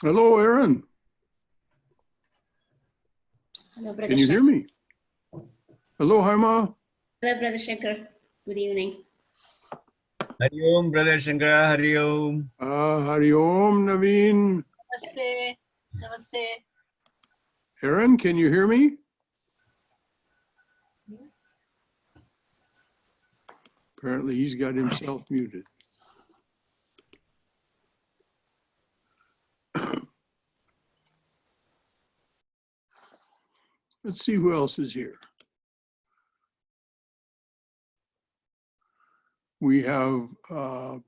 Hello, Aaron. Hello, Brother Can you hear Shankar. me? Hello, Haima. Hello, Brother Shankar. Good evening. Hari Om, Brother Shankara, Hari Om. Hari Om, Naveen. Namaste. Namaste. Aaron, can you hear me? Apparently he's got himself muted. Let's see who else is here. We have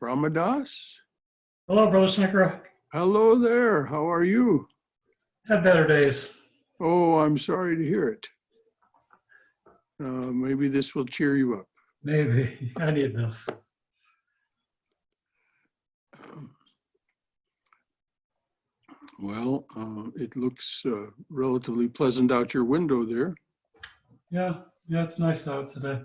Brahmadas. Hello, Brother Shankara. Hello there. How are you? Had better days. Oh, I'm sorry to hear it. Maybe this will cheer you up. Maybe. I need this. Well, it looks relatively pleasant out your window there. Yeah, it's nice out today.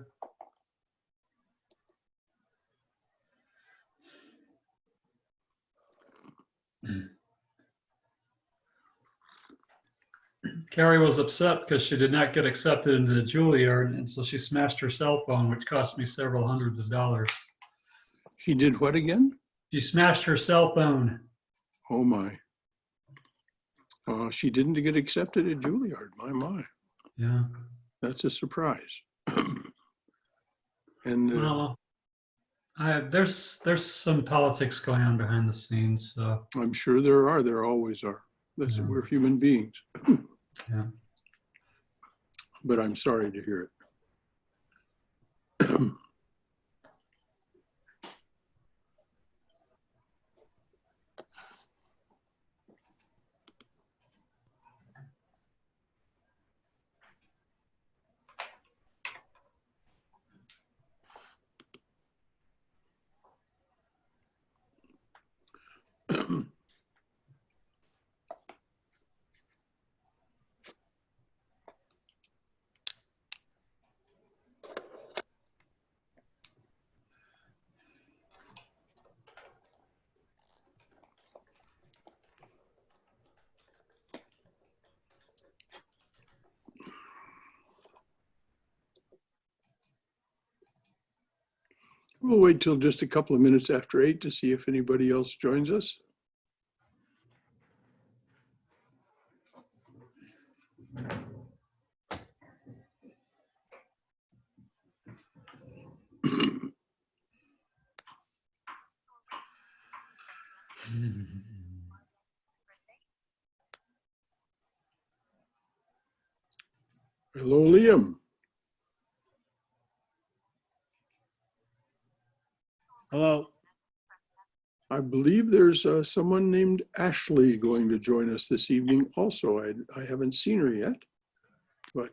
Carrie was upset because she did not get accepted into the Juilliard, and so she smashed her cell phone, which cost me several hundreds of dollars. She did what again? She smashed her cell phone. Oh my. She didn't get accepted at Juilliard. My. Yeah. That's a surprise. And Well, there's some politics going on behind the scenes, so. I'm sure there are. There always are. Yeah. We're human beings. Yeah. But I'm sorry to hear it. We'll wait till just a couple of minutes after 8 to see if anybody else joins us. Hello, Liam. Hello. I believe there's someone named Ashley going to join us this evening also. I haven't seen her yet, but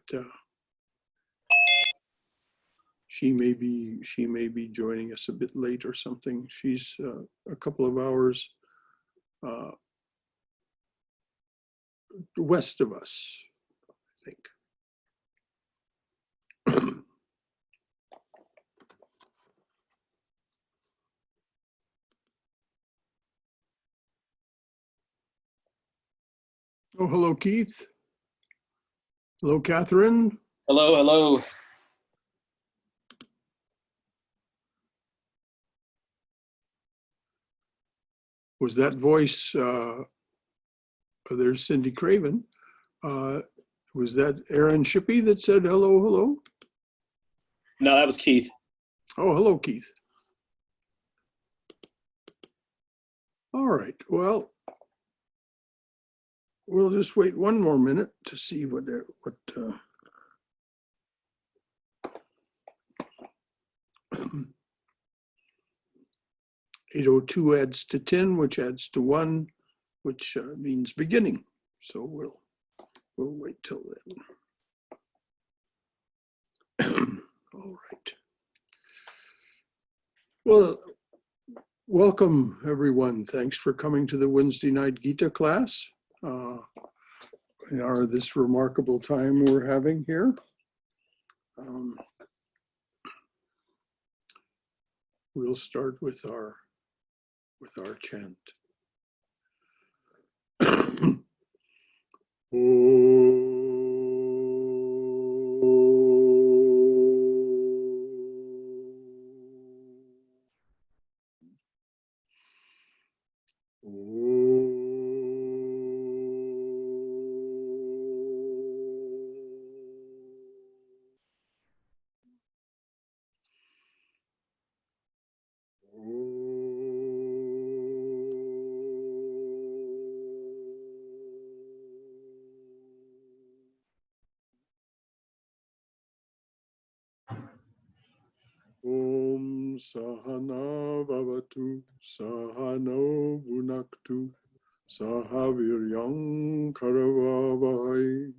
she may be joining us a bit late or something. She's a couple of hours west of us, I think. Oh, hello, Keith. Hello, Catherine. Hello, hello. Was that voice, there's Cindy Craven. Was that Aaron Shippey that said hello, hello? No, that was Keith. Oh, hello, Keith. All right, well, we'll just wait one more minute to see what 8:02 adds to 10, which adds to 1, which means beginning. So we'll wait till then. All right. Well, welcome everyone. Thanks for coming to the Wednesday night Gita class. This remarkable time we're having here. We'll start with our chant. Om Sahana Bhavatu Sahano Bhunaktu Sahaviryam Karavavahai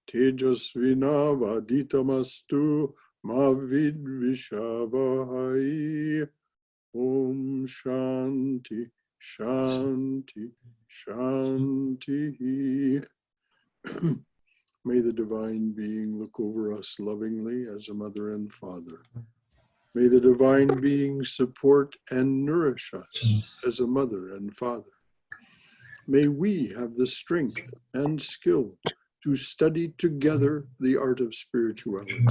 Tejasvina Vaditamastu Mavidvishavahai. Om Shanti Shanti Shanti. May the Divine Being look over us lovingly as a mother and father. May the Divine Being support and nourish us as a mother and father. May we have the strength and skill to study together the art of spirituality.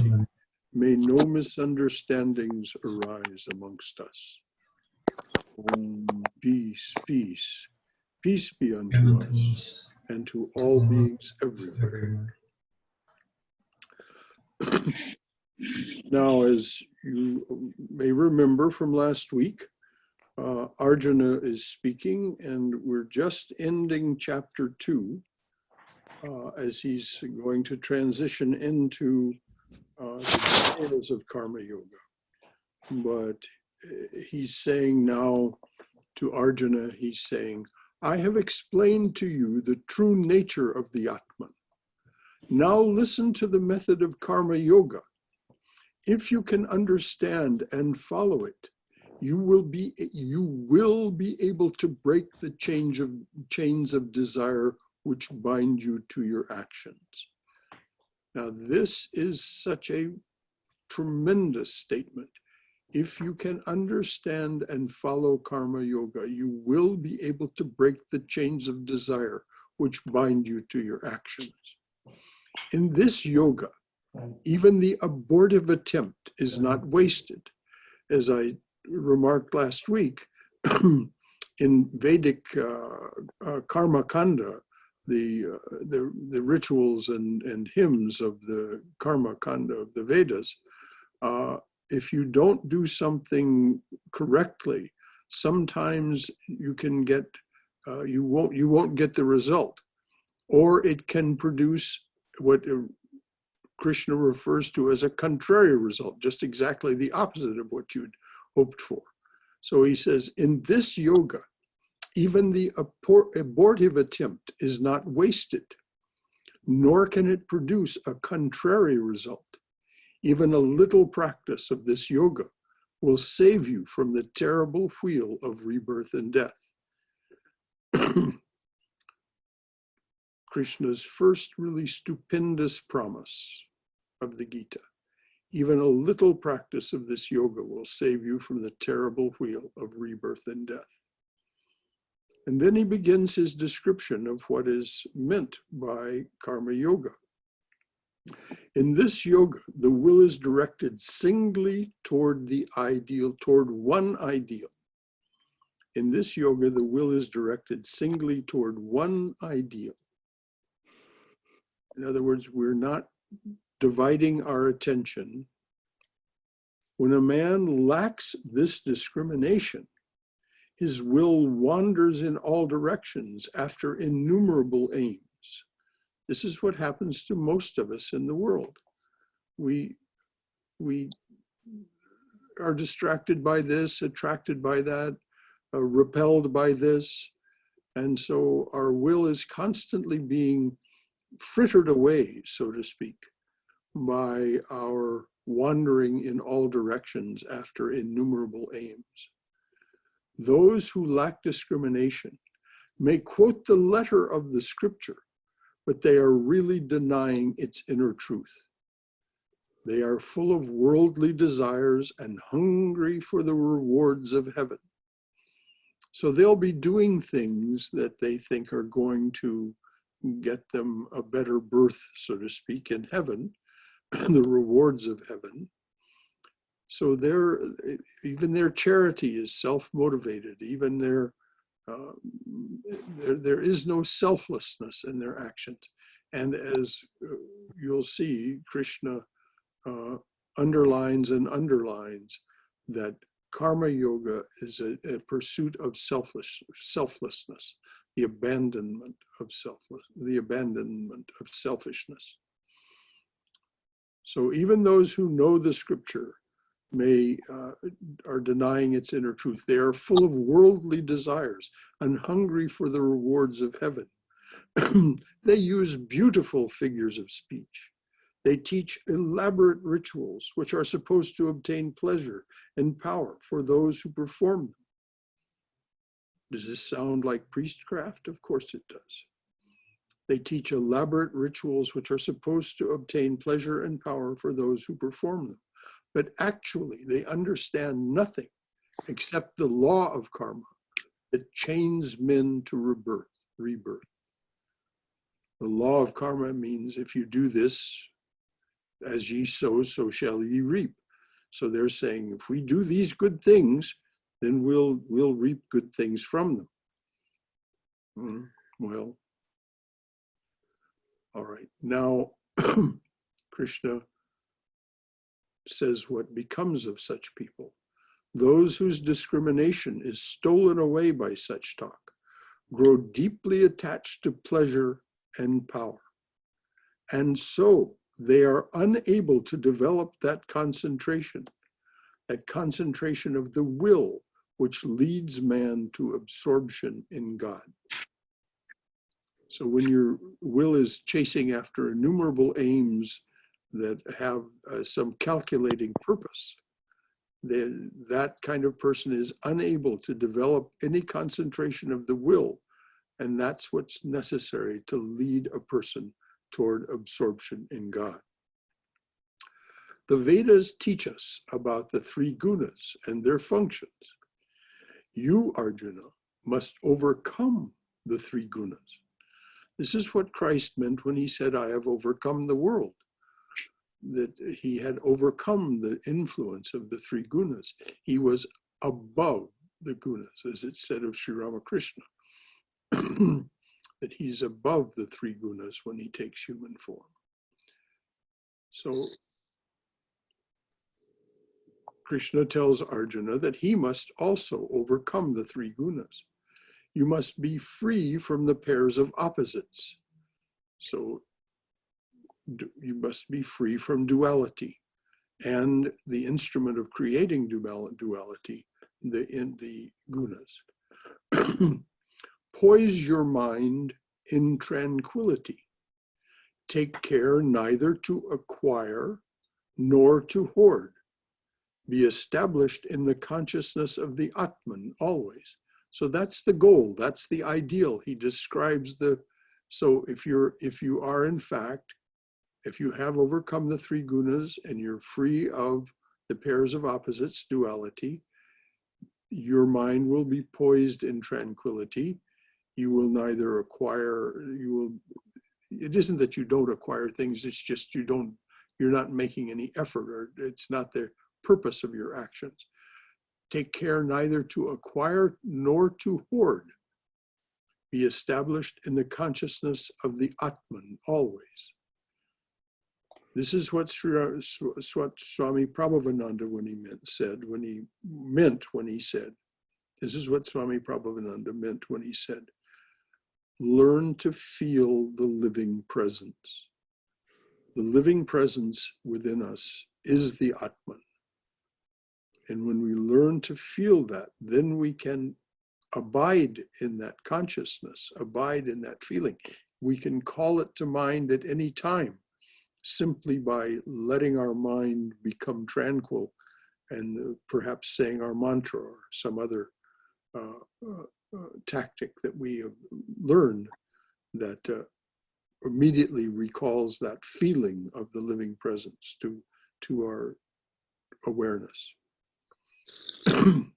May no misunderstandings arise amongst us. Om, peace, peace. Peace be unto us and to all beings everywhere. Now, as you may remember from last week, Arjuna is speaking, and we're just ending chapter 2 as he's going to transition into the details of Karma Yoga. But he's saying now to Arjuna, he's saying, I have explained to you the true nature of the Atman. Now listen to the method of Karma Yoga. If you can understand and follow it, you will be able to break the chains of desire which bind you to your actions. Now, this is such a tremendous statement. If you can understand and follow Karma Yoga, you will be able to break the chains of desire which bind you to your actions. In this yoga, even the abortive attempt is not wasted. As I remarked last week, in Vedic Karma Kanda, the rituals and hymns of the Karma Kanda of the Vedas, if you don't do something correctly, sometimes you can get you won't get the result, or it can produce what Krishna refers to as a contrary result, just exactly the opposite of what you'd hoped for. So he says, in this yoga, even the abortive attempt is not wasted, nor can it produce a contrary result. Even a little practice of this yoga will save you from the terrible wheel of rebirth and death. Krishna's first really stupendous promise of the Gita. Even a little practice of this yoga will save you from the terrible wheel of rebirth and death. And then he begins his description of what is meant by Karma Yoga. In this yoga, the will is directed singly toward the ideal, toward one ideal. In this yoga, the will is directed singly toward one ideal. In other words, we're not dividing our attention. When a man lacks this discrimination, his will wanders in all directions after innumerable aims. This is what happens to most of us in the world. We are distracted by this, attracted by that, repelled by this. And so our will is constantly being frittered away, so to speak, by our wandering in all directions after innumerable aims. Those who lack discrimination may quote the letter of the scripture, but they are really denying its inner truth. They are full of worldly desires and hungry for the rewards of heaven. So they'll be doing things that they think are going to get them a better birth, so to speak, in heaven, the rewards of heaven. So even their charity is self-motivated. Even there is no selflessness in their actions. And as you'll see, Krishna underlines and underlines that karma yoga is a pursuit of selflessness, the abandonment of selfishness. So even those who know the scripture are denying its inner truth. They are full of worldly desires and hungry for the rewards of heaven. They use beautiful figures of speech. They teach elaborate rituals which are supposed to obtain pleasure and power for those who perform them. Does this sound like priestcraft? Of course it does. They teach elaborate rituals which are supposed to obtain pleasure and power for those who perform them. But actually, they understand nothing except the law of karma that chains men to rebirth. The law of karma means if you do this, as ye sow, so shall ye reap. So they're saying, if we do these good things, then we'll reap good things from them. Well, all right. Now, Krishna says what becomes of such people. Those whose discrimination is stolen away by such talk grow deeply attached to pleasure and power. And so they are unable to develop that concentration of the will which leads man to absorption in God. So when your will is chasing after innumerable aims that have some calculating purpose, then that kind of person is unable to develop any concentration of the will. And that's what's necessary to lead a person toward absorption in God. The Vedas teach us about the three gunas and their functions. You, Arjuna, must overcome the three gunas. This is what Christ meant when he said, I have overcome the world. That he had overcome the influence of the three gunas. He was above the gunas, as it said of Sri Ramakrishna, that he's above the three gunas when he takes human form. So Krishna tells Arjuna that he must also overcome the three gunas. You must be free from the pairs of opposites. So you must be free from duality. And the instrument of creating duality, the gunas. Poise your mind in tranquility. Take care neither to acquire nor to hoard. Be established in the consciousness of the Atman always. So that's the goal, that's the ideal. He describes so if you are in fact, if you have overcome the three gunas and you're free of the pairs of opposites, duality, your mind will be poised in tranquility. You will neither acquire, it isn't that you don't acquire things, it's just you're not making any effort, or it's not the purpose of your actions. Take care neither to acquire nor to hoard. Be established in the consciousness of the Atman always. This is what Swami Prabhavananda this is what Swami Prabhavananda meant when he said, learn to feel the living presence. The living presence within us is the Atman. And when we learn to feel that, then we can abide in that consciousness, abide in that feeling. We can call it to mind at any time, simply by letting our mind become tranquil and perhaps saying our mantra or some other tactic that we have learned that immediately recalls that feeling of the living presence to our awareness. And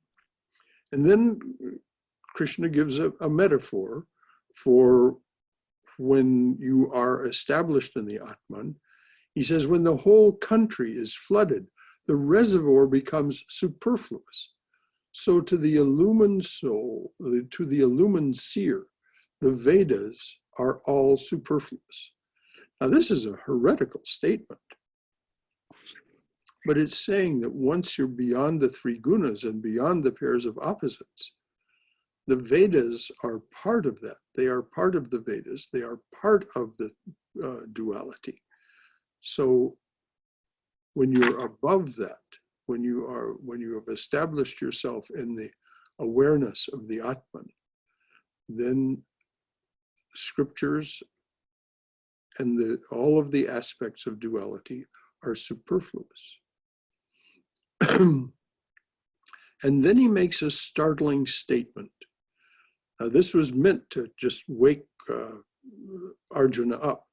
then Krishna gives a metaphor for when you are established in the Atman. He says, when the whole country is flooded, the reservoir becomes superfluous. So to the illumined soul, to the illumined seer, the Vedas are all superfluous. Now, this is a heretical statement, but it's saying that once you're beyond the three gunas and beyond the pairs of opposites, the Vedas are part of that. They are part of the Vedas. They are part of the duality. So when you're above that, when you have established yourself in the awareness of the Atman, then scriptures and all of the aspects of duality are superfluous. And then he makes a startling statement. Now, this was meant to just wake Arjuna up.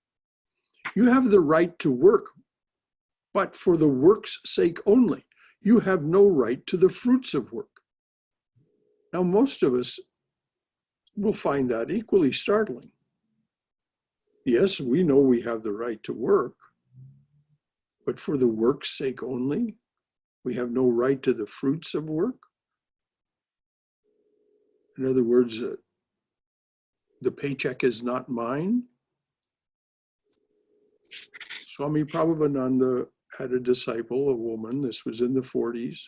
You have the right to work, but for the work's sake only. You have no right to the fruits of work. Now, most of us will find that equally startling. Yes, we know we have the right to work, but for the work's sake only, we have no right to the fruits of work. In other words, the paycheck is not mine. Swami Prabhavananda had a disciple, a woman, this was in the 40s,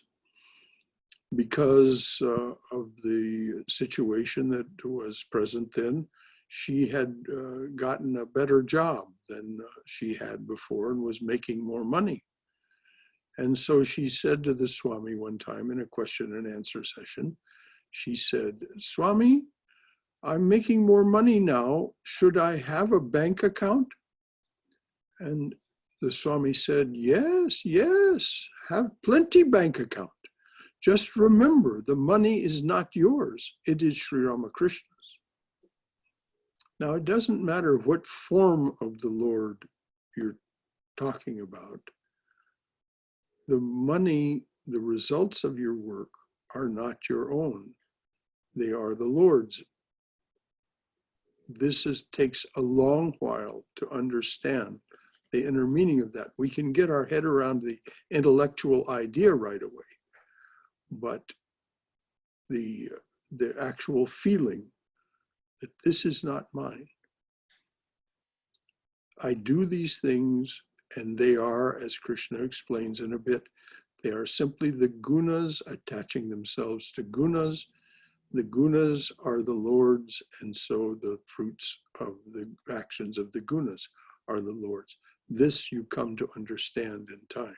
because of the situation that was present then. She had gotten a better job than she had before and was making more money. And so she said to the Swami one time in a question and answer session, she said, Swami, I'm making more money now. Should I have a bank account? And the Swami said, yes, yes, have plenty bank account. Just remember, the money is not yours. It is Sri Ramakrishna's. Now, it doesn't matter what form of the Lord you're talking about. The money, the results of your work are not your own. They are the Lord's. This takes a long while to understand the inner meaning of that. We can get our head around the intellectual idea right away, but the actual feeling that this is not mine. I do these things, and they are, as Krishna explains in a bit, they are simply the gunas attaching themselves to gunas. The gunas are the Lord's, and so the fruits of the actions of the gunas are the Lord's. This you come to understand in time.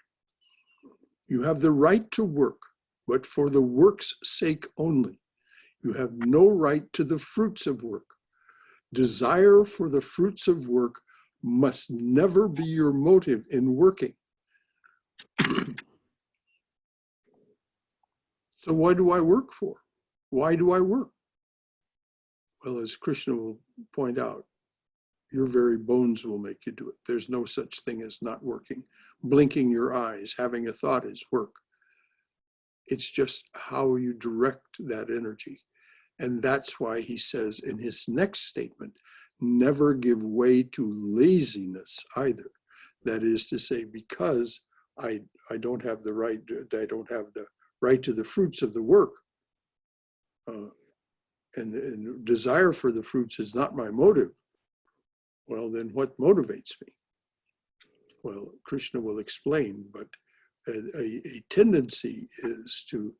You have the right to work, but for the work's sake only. You have no right to the fruits of work. Desire for the fruits of work must never be your motive in working. So what do I work for? Why do I work? Well, as Krishna will point out, your very bones will make you do it. There's no such thing as not working. Blinking your eyes, having a thought is work. It's just how you direct that energy. And that's why he says in his next statement, never give way to laziness either. That is to say, because I don't have the right, I don't have the right to the fruits of the work. And desire for the fruits is not my motive. Well, then what motivates me? Well, Krishna will explain, but a tendency is to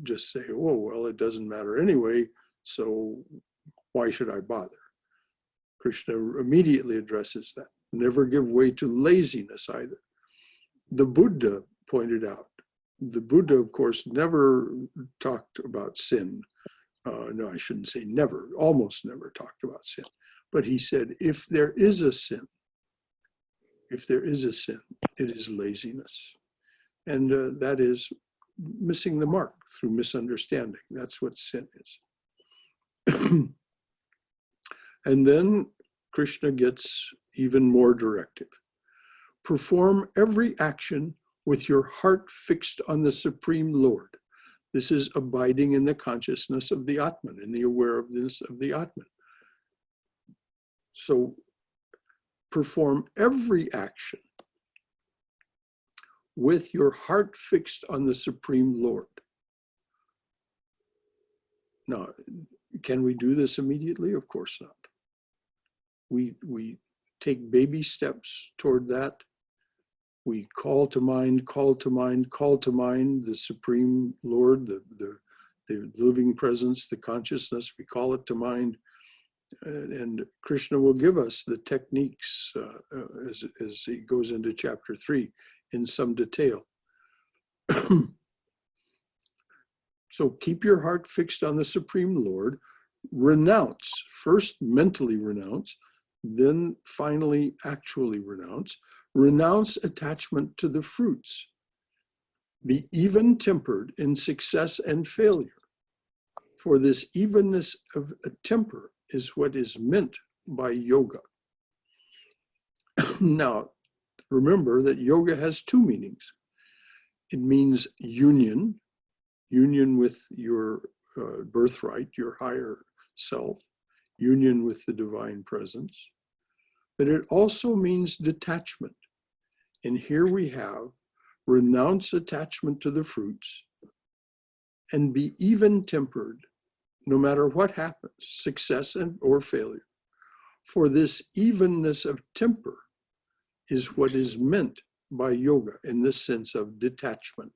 just say, oh, well, it doesn't matter anyway, so why should I bother? Krishna immediately addresses that. Never give way to laziness either. The Buddha pointed out, the Buddha, of course, never talked about sin. No, I shouldn't say never, almost never talked about sin. But he said, if there is a sin, it is laziness. And that is missing the mark through misunderstanding. That's what sin is. And then Krishna gets even more directive. Perform every action with your heart fixed on the Supreme Lord. This is abiding in the consciousness of the Atman, in the awareness of the Atman. So perform every action with your heart fixed on the Supreme Lord. Now, can we do this immediately? Of course not. We take baby steps toward that. We call to mind the Supreme Lord, the living presence, the consciousness. We call it to mind. And Krishna will give us the techniques as he goes into chapter 3 in some detail. So keep your heart fixed on the Supreme Lord. Renounce, first mentally renounce, then finally actually renounce. Renounce attachment to the fruits. Be even-tempered in success and failure. For this evenness of a temper is what is meant by yoga. Now, remember that yoga has two meanings. It means union with your birthright, your higher self, union with the divine presence. But it also means detachment. And here we have renounce attachment to the fruits and be even-tempered no matter what happens, success or failure. For this evenness of temper is what is meant by yoga in this sense of detachment.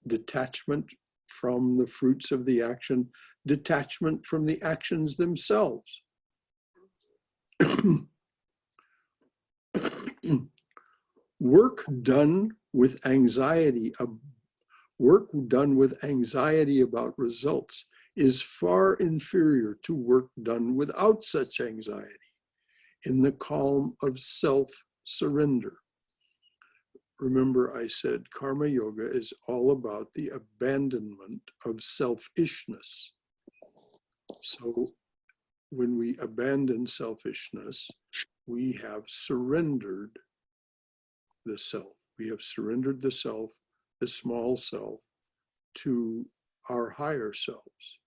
Detachment from the fruits of the action, detachment from the actions themselves. Work done with anxiety about results is far inferior to work done without such anxiety in the calm of self-surrender. Remember, I said karma yoga is all about the abandonment of selfishness. So when we abandon selfishness, we have surrendered the self. We have surrendered the self, the small self, to our higher selves.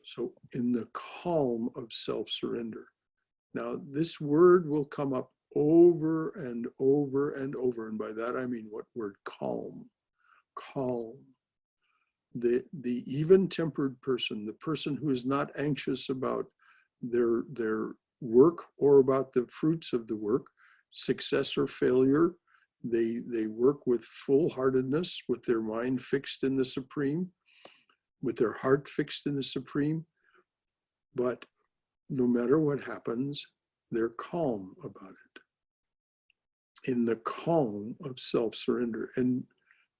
So in the calm of self-surrender. Now, this word will come up over and over and over. And by that, I mean what word? Calm. Calm. The even-tempered person, the person who is not anxious about their work or about the fruits of the work, success or failure, they work with full-heartedness, with their mind fixed in the Supreme, with their heart fixed in the Supreme. But no matter what happens, they're calm about it, in the calm of self-surrender. And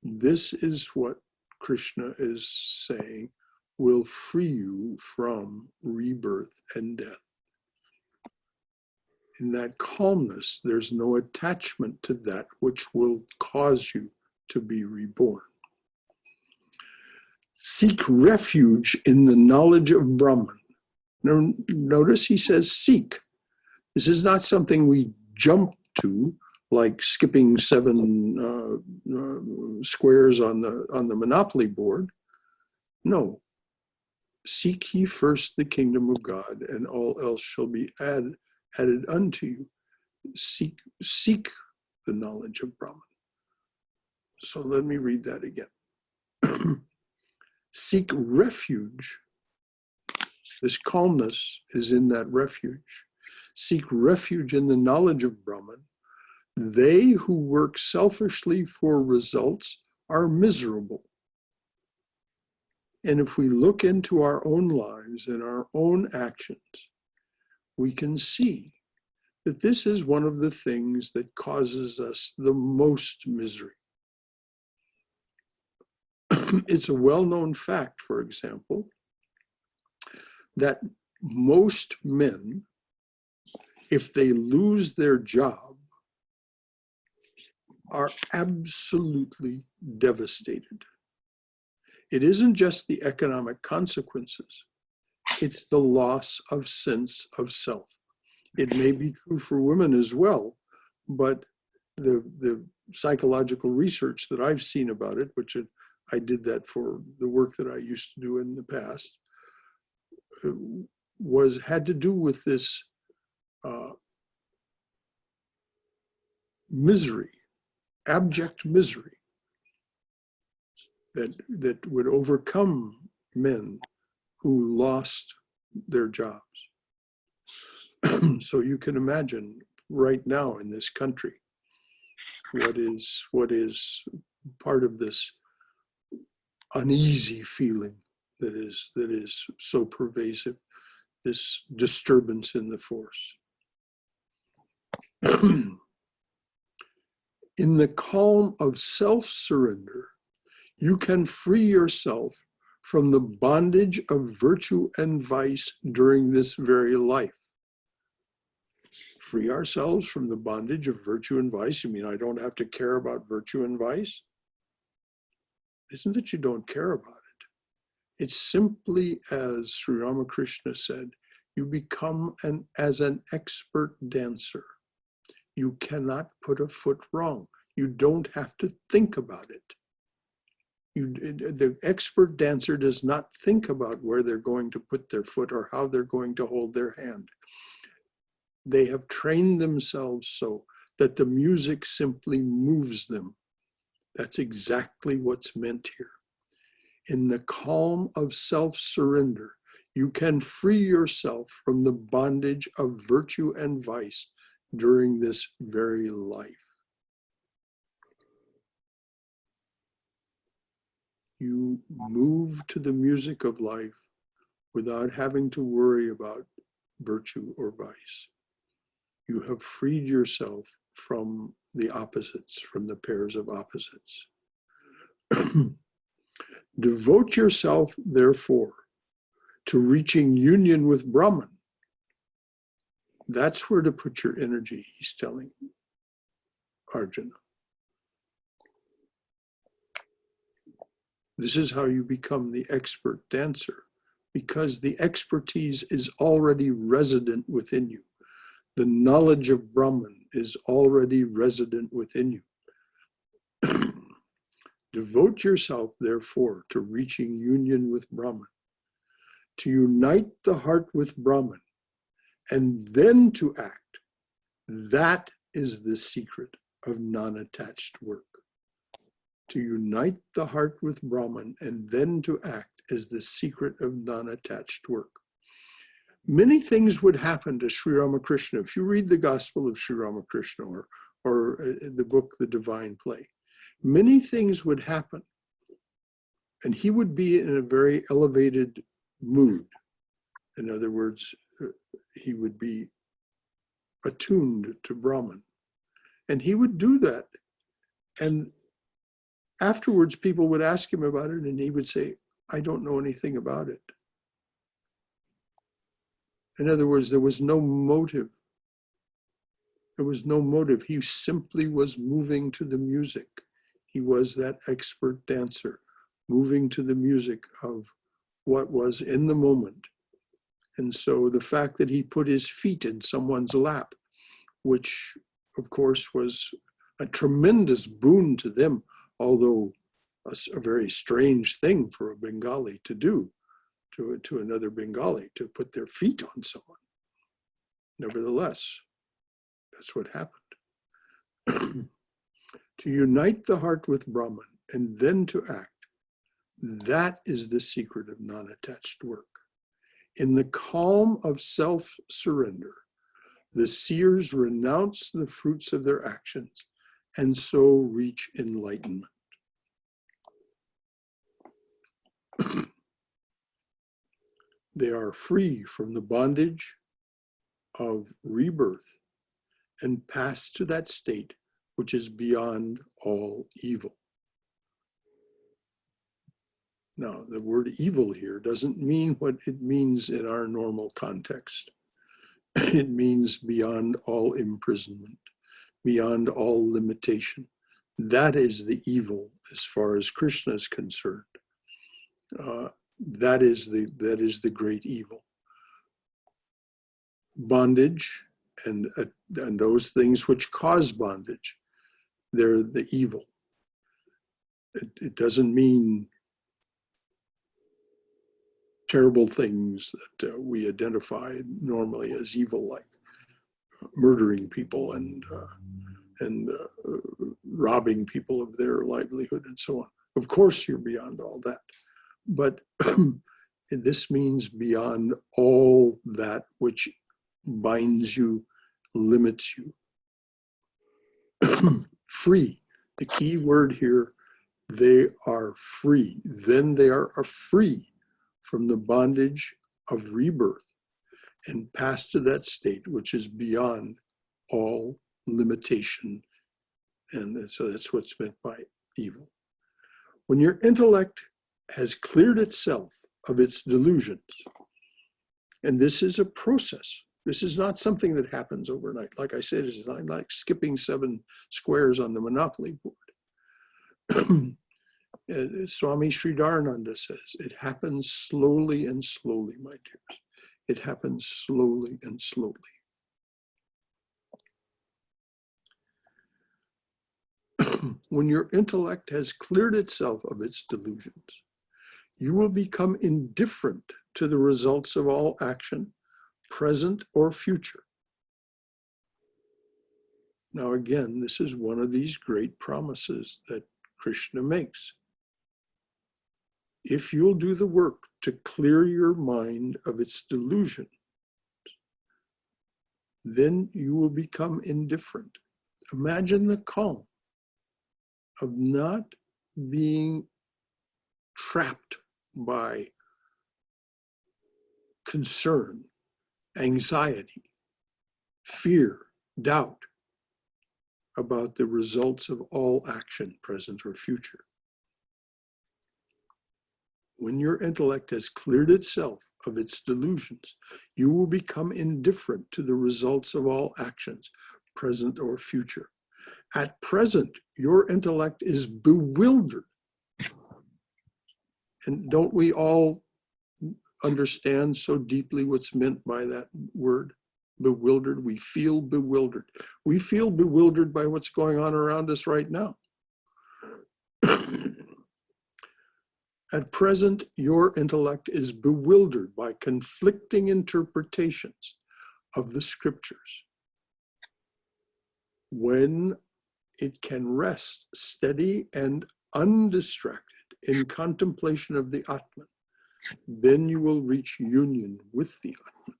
this is what Krishna is saying will free you from rebirth and death. In that calmness, there's no attachment to that which will cause you to be reborn. Seek refuge in the knowledge of Brahman. Now, notice he says seek. This is not something we jump to, like skipping 7 squares on the Monopoly board. No. Seek ye first the kingdom of God, and all else shall be added unto you. Seek the knowledge of Brahman. So let me read that again. Seek refuge. This calmness is in that refuge. Seek refuge in the knowledge of Brahman. They who work selfishly for results are miserable. And if we look into our own lives and our own actions, we can see that this is one of the things that causes us the most misery. It's a well-known fact, for example, that most men, if they lose their job, are absolutely devastated. It isn't just the economic consequences, it's the loss of sense of self. It may be true for women as well, but the psychological research that I've seen about it, which I did that for the work that I used to do in the past, had to do with this misery, abject misery that would overcome men who lost their jobs. So you can imagine right now in this country, what is part of this uneasy feeling that is so pervasive, this disturbance in the force. In the calm of self-surrender, you can free yourself from the bondage of virtue and vice during this very life. Free ourselves from the bondage of virtue and vice? You mean I don't have to care about virtue and vice? Isn't that you don't care about it? It's simply as Sri Ramakrishna said, you become as an expert dancer. You cannot put a foot wrong. You don't have to think about it. The expert dancer does not think about where they're going to put their foot or how they're going to hold their hand. They have trained themselves so that the music simply moves them. That's exactly what's meant here. In the calm of self-surrender, you can free yourself from the bondage of virtue and vice during this very life. You move to the music of life without having to worry about virtue or vice. You have freed yourself from the opposites, from the pairs of opposites. Devote yourself, therefore, to reaching union with Brahman. That's where to put your energy, he's telling Arjuna. This is how you become the expert dancer, because the expertise is already resident within you. The knowledge of Brahman is already resident within you. Devote yourself, therefore, to reaching union with Brahman, to unite the heart with Brahman, and then to act. That is the secret of non-attached work. To unite the heart with Brahman and then to act is the secret of non-attached work. Many things would happen to Sri Ramakrishna. If you read the Gospel of Sri Ramakrishna or the book, The Divine Play, many things would happen. And he would be in a very elevated mood. In other words, he would be attuned to Brahman. And he would do that. And afterwards, people would ask him about it, and he would say, I don't know anything about it. In other words, there was no motive. There was no motive. He simply was moving to the music. He was that expert dancer, moving to the music of what was in the moment. And so the fact that he put his feet in someone's lap, which of course was a tremendous boon to them, although a very strange thing for a Bengali to do to another Bengali, to put their feet on someone. Nevertheless, that's what happened. To unite the heart with Brahman and then to act, that is the secret of non-attached work. In the calm of self-surrender, the seers renounce the fruits of their actions and so reach enlightenment. They are free from the bondage of rebirth and pass to that state which is beyond all evil. Now, the word evil here doesn't mean what it means in our normal context. It means beyond all imprisonment, beyond all limitation. That is the evil as far as Krishna is concerned. That is the great evil. Bondage and those things which cause bondage, they're the evil. It doesn't mean terrible things that we identify normally as evil, like murdering people and robbing people of their livelihood and so on. Of course, you're beyond all that. But this means beyond all that which binds you, limits you. Free. The key word here, they are free. Then they are free from the bondage of rebirth and pass to that state which is beyond all limitation. And so that's what's meant by evil. When your intellect has cleared itself of its delusions, and this is a process. This is not something that happens overnight. Like I said, it's not like skipping 7 squares on the Monopoly board. Swami Sridharananda says, it happens slowly and slowly, my dears. It happens slowly and slowly. When your intellect has cleared itself of its delusions, you will become indifferent to the results of all action, present or future. Now again, this is one of these great promises that Krishna makes. If you'll do the work to clear your mind of its delusion, then you will become indifferent. Imagine the calm of not being trapped by concern, anxiety, fear, doubt about the results of all action, present or future. When your intellect has cleared itself of its delusions, you will become indifferent to the results of all actions, present or future. At present, your intellect is bewildered. And don't we all understand so deeply what's meant by that word? Bewildered. We feel bewildered. We feel bewildered by what's going on around us right now. At present, your intellect is bewildered by conflicting interpretations of the scriptures. When it can rest steady and undistracted in contemplation of the Atman, then you will reach union with the Atman.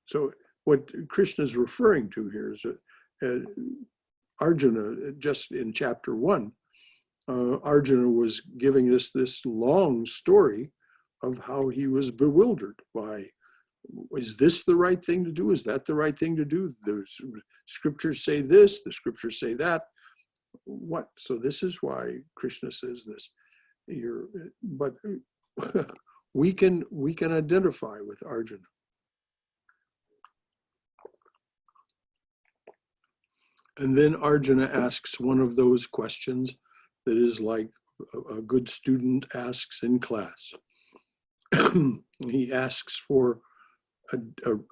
So what Krishna is referring to here is Arjuna, just in chapter 1, Arjuna was giving us this long story of how he was bewildered by, is this the right thing to do? Is that the right thing to do? The scriptures say this, the scriptures say that. What? So this is why Krishna says this. But we can identify with Arjuna. And then Arjuna asks one of those questions that is like a good student asks in class. He asks for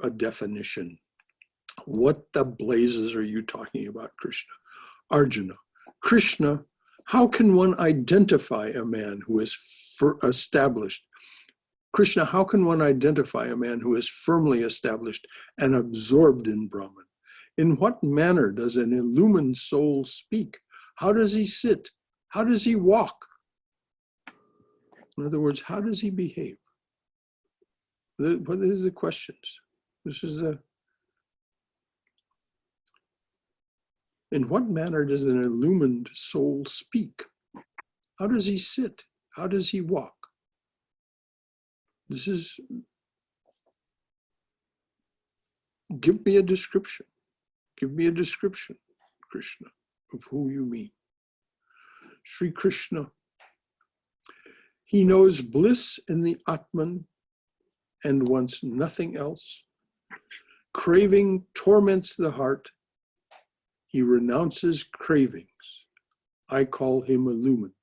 a definition. What the blazes are you talking about, Krishna? Arjuna, Krishna, how can one identify a man who is established? Krishna, how can one identify a man who is firmly established and absorbed in Brahman? In what manner does an illumined soul speak? How does he sit? How does he walk? In other words, how does he behave? What are the questions? This is in what manner does an illumined soul speak? How does he sit? How does he walk? This is, give me a description. Give me a description, Krishna, of who you mean. Sri Krishna, he knows bliss in the Atman and wants nothing else. Craving torments the heart. He renounces cravings. I call him illumined.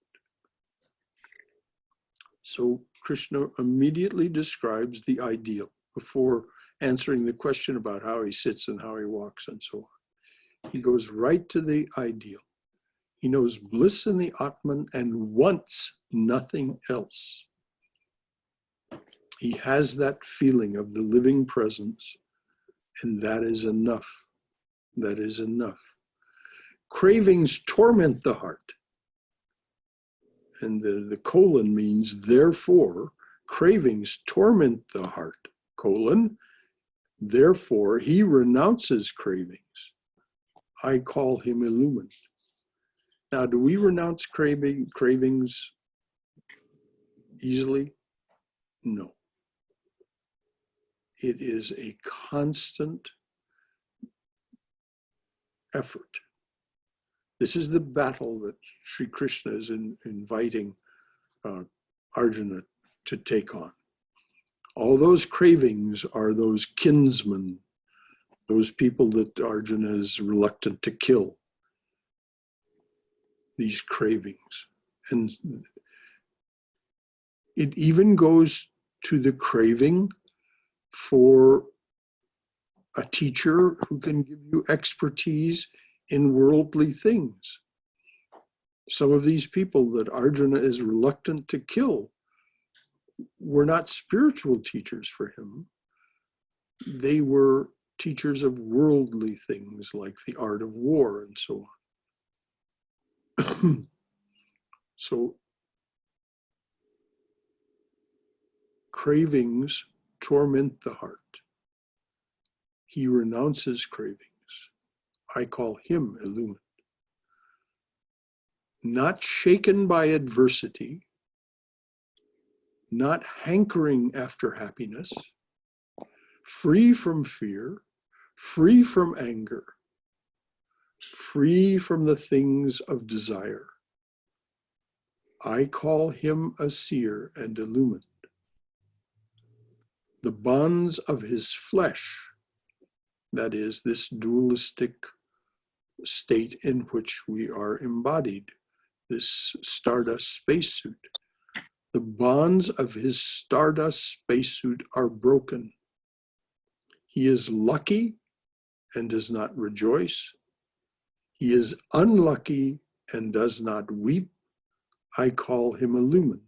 So Krishna immediately describes the ideal before answering the question about how he sits and how he walks and so on. He goes right to the ideal. He knows bliss in the Atman and wants nothing else. He has that feeling of the living presence, and that is enough. That is enough. Cravings torment the heart. And the colon means therefore. Cravings torment the heart, colon. Therefore, he renounces cravings. I call him illumined. Now, do we renounce cravings easily? No. It is a constant effort. This is the battle that Sri Krishna is inviting Arjuna to take on. All those cravings are those kinsmen, those people that Arjuna is reluctant to kill. These cravings. And it even goes to the craving for a teacher who can give you expertise in worldly things. Some of these people that Arjuna is reluctant to kill were not spiritual teachers for him. They were teachers of worldly things like the art of war and so on. So cravings torment the heart. He renounces cravings. I call him illumined. Not shaken by adversity, not hankering after happiness, free from fear, free from anger, free from the things of desire. I call him a seer and illumined. The bonds of his flesh, that is, this dualistic state in which we are embodied, this stardust spacesuit. The bonds of his stardust spacesuit are broken. He is lucky and does not rejoice. He is unlucky and does not weep. I call him illumined.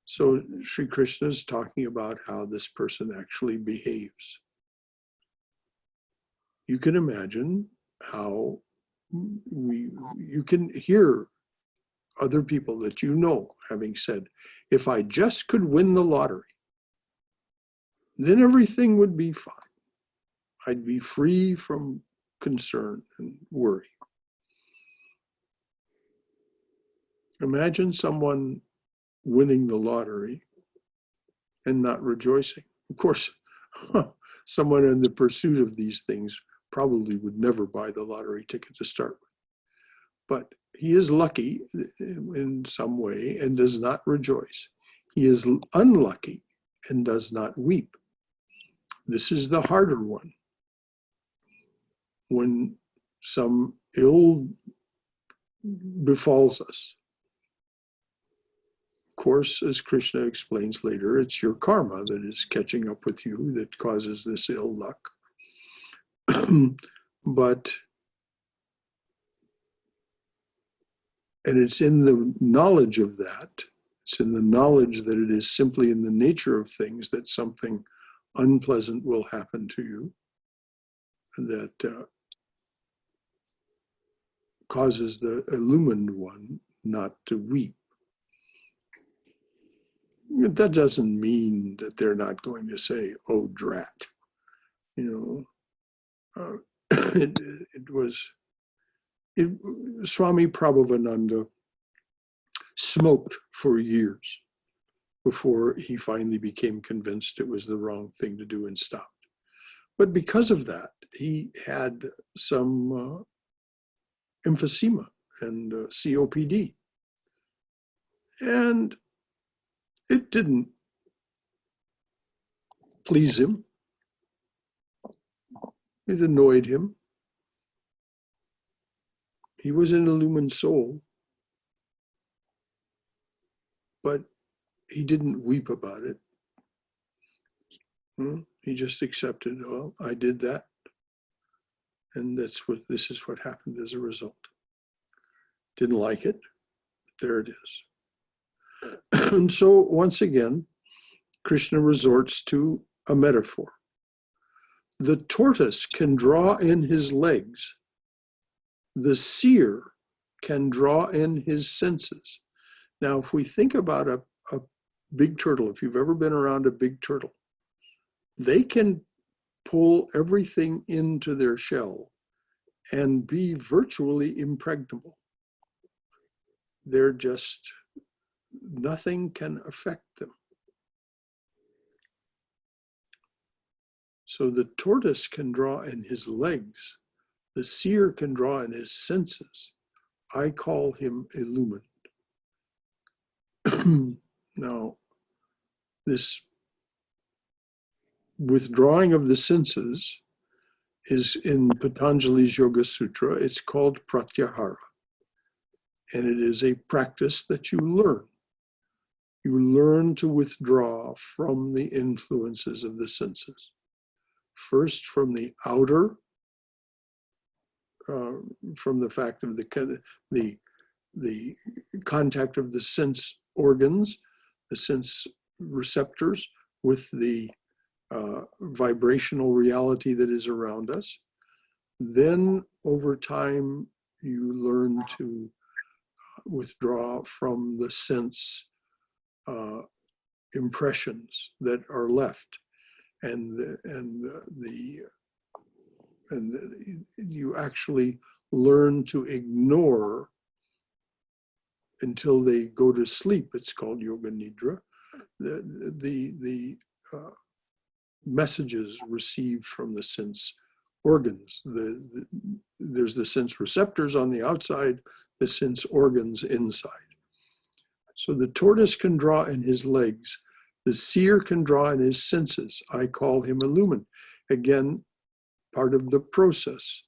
So Sri Krishna is talking about how this person actually behaves. You can imagine how you can hear other people that you know having said, if I just could win the lottery, then everything would be fine. I'd be free from concern and worry. Imagine someone winning the lottery and not rejoicing. Of course, someone in the pursuit of these things probably would never buy the lottery ticket to start with. But he is lucky in some way and does not rejoice. He is unlucky and does not weep. This is the harder one. When some ill befalls us, of course, as Krishna explains later, it's your karma that is catching up with you that causes this ill luck. And it's in the knowledge of that, it's in the knowledge that it is simply in the nature of things that something unpleasant will happen to you, that causes the illumined one not to weep. That doesn't mean that they're not going to say, oh, drat. Swami Prabhavananda smoked for years before he finally became convinced it was the wrong thing to do and stopped. But because of that, he had some emphysema and COPD. And it didn't please him. It annoyed him. He was an illumined soul, but he didn't weep about it. He just accepted, oh, I did that. And this is what happened as a result. Didn't like it, but there it is. And so once again, Krishna resorts to a metaphor. The tortoise can draw in his legs. The seer can draw in his senses. Now, if we think about a big turtle, if you've ever been around a big turtle, they can pull everything into their shell and be virtually impregnable. They're just, nothing can affect them. So the tortoise can draw in his legs. The seer can draw in his senses. I call him illumined. Now, this withdrawing of the senses is in Patanjali's Yoga Sutra. It's called pratyahara. And it is a practice that you learn. You learn to withdraw from the influences of the senses. First from the outer, from the fact of the contact of the sense organs, the sense receptors with the vibrational reality that is around us. Then over time, you learn to withdraw from the sense impressions that are left, and you actually learn to ignore until they go to sleep. It's called yoga nidra. The messages received from the sense organs. There's the sense receptors on the outside, the sense organs inside. So the tortoise can draw in his legs. The seer can draw in his senses. I call him illumined. Again, part of the process.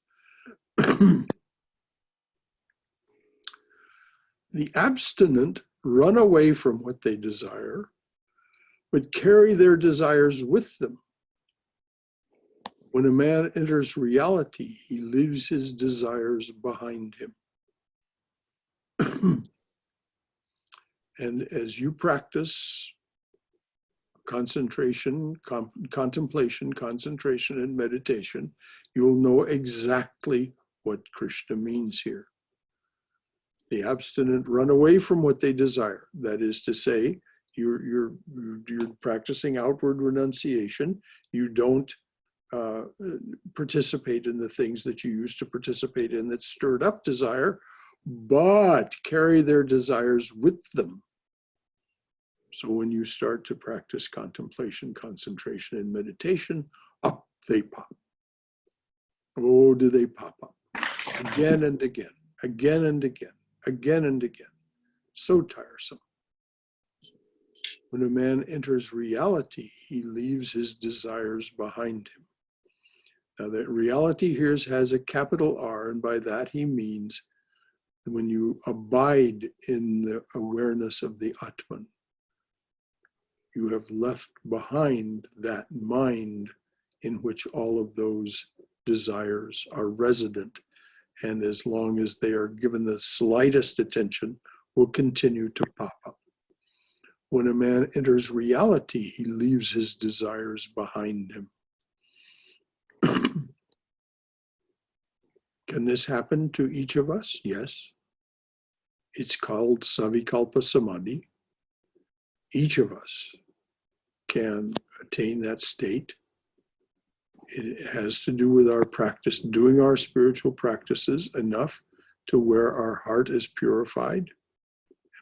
The abstinent run away from what they desire, but carry their desires with them. When a man enters reality, he leaves his desires behind him. And as you practice concentration, contemplation, concentration, and meditation, you'll know exactly what Krishna means here. The abstinent run away from what they desire. That is to say, you're practicing outward renunciation. You don't participate in the things that you used to participate in that stirred up desire, but carry their desires with them. So when you start to practice contemplation, concentration, and meditation, up they pop. Oh, do they pop up again and again, again and again, again and again. So tiresome. When a man enters reality, he leaves his desires behind him. Now, that reality here has a capital R, and by that he means when you abide in the awareness of the Atman, you have left behind that mind in which all of those desires are resident, and as long as they are given the slightest attention, will continue to pop up. When a man enters reality, he leaves his desires behind him. Can this happen to each of us? Yes. It's called Savikalpa Samadhi. Each of us can attain that state. It has to do with our practice, doing our spiritual practices enough to where our heart is purified.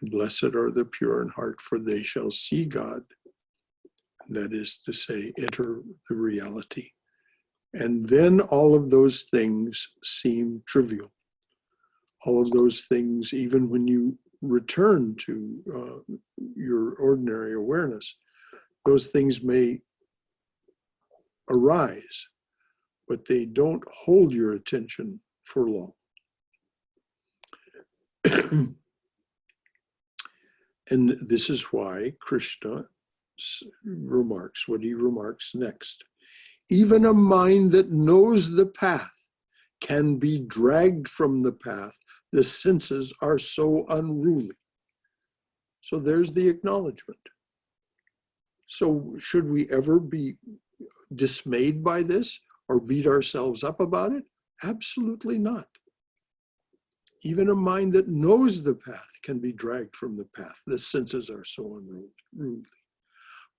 And blessed are the pure in heart, for they shall see God. And that is to say, enter the reality. And then all of those things seem trivial. All of those things, even when you return to your ordinary awareness, those things may arise, but they don't hold your attention for long. And this is why Krishna remarks what he remarks next. Even a mind that knows the path can be dragged from the path. The senses are so unruly. So there's the acknowledgement. So should we ever be dismayed by this or beat ourselves up about it? Absolutely not. Even a mind that knows the path can be dragged from the path. The senses are so unruly.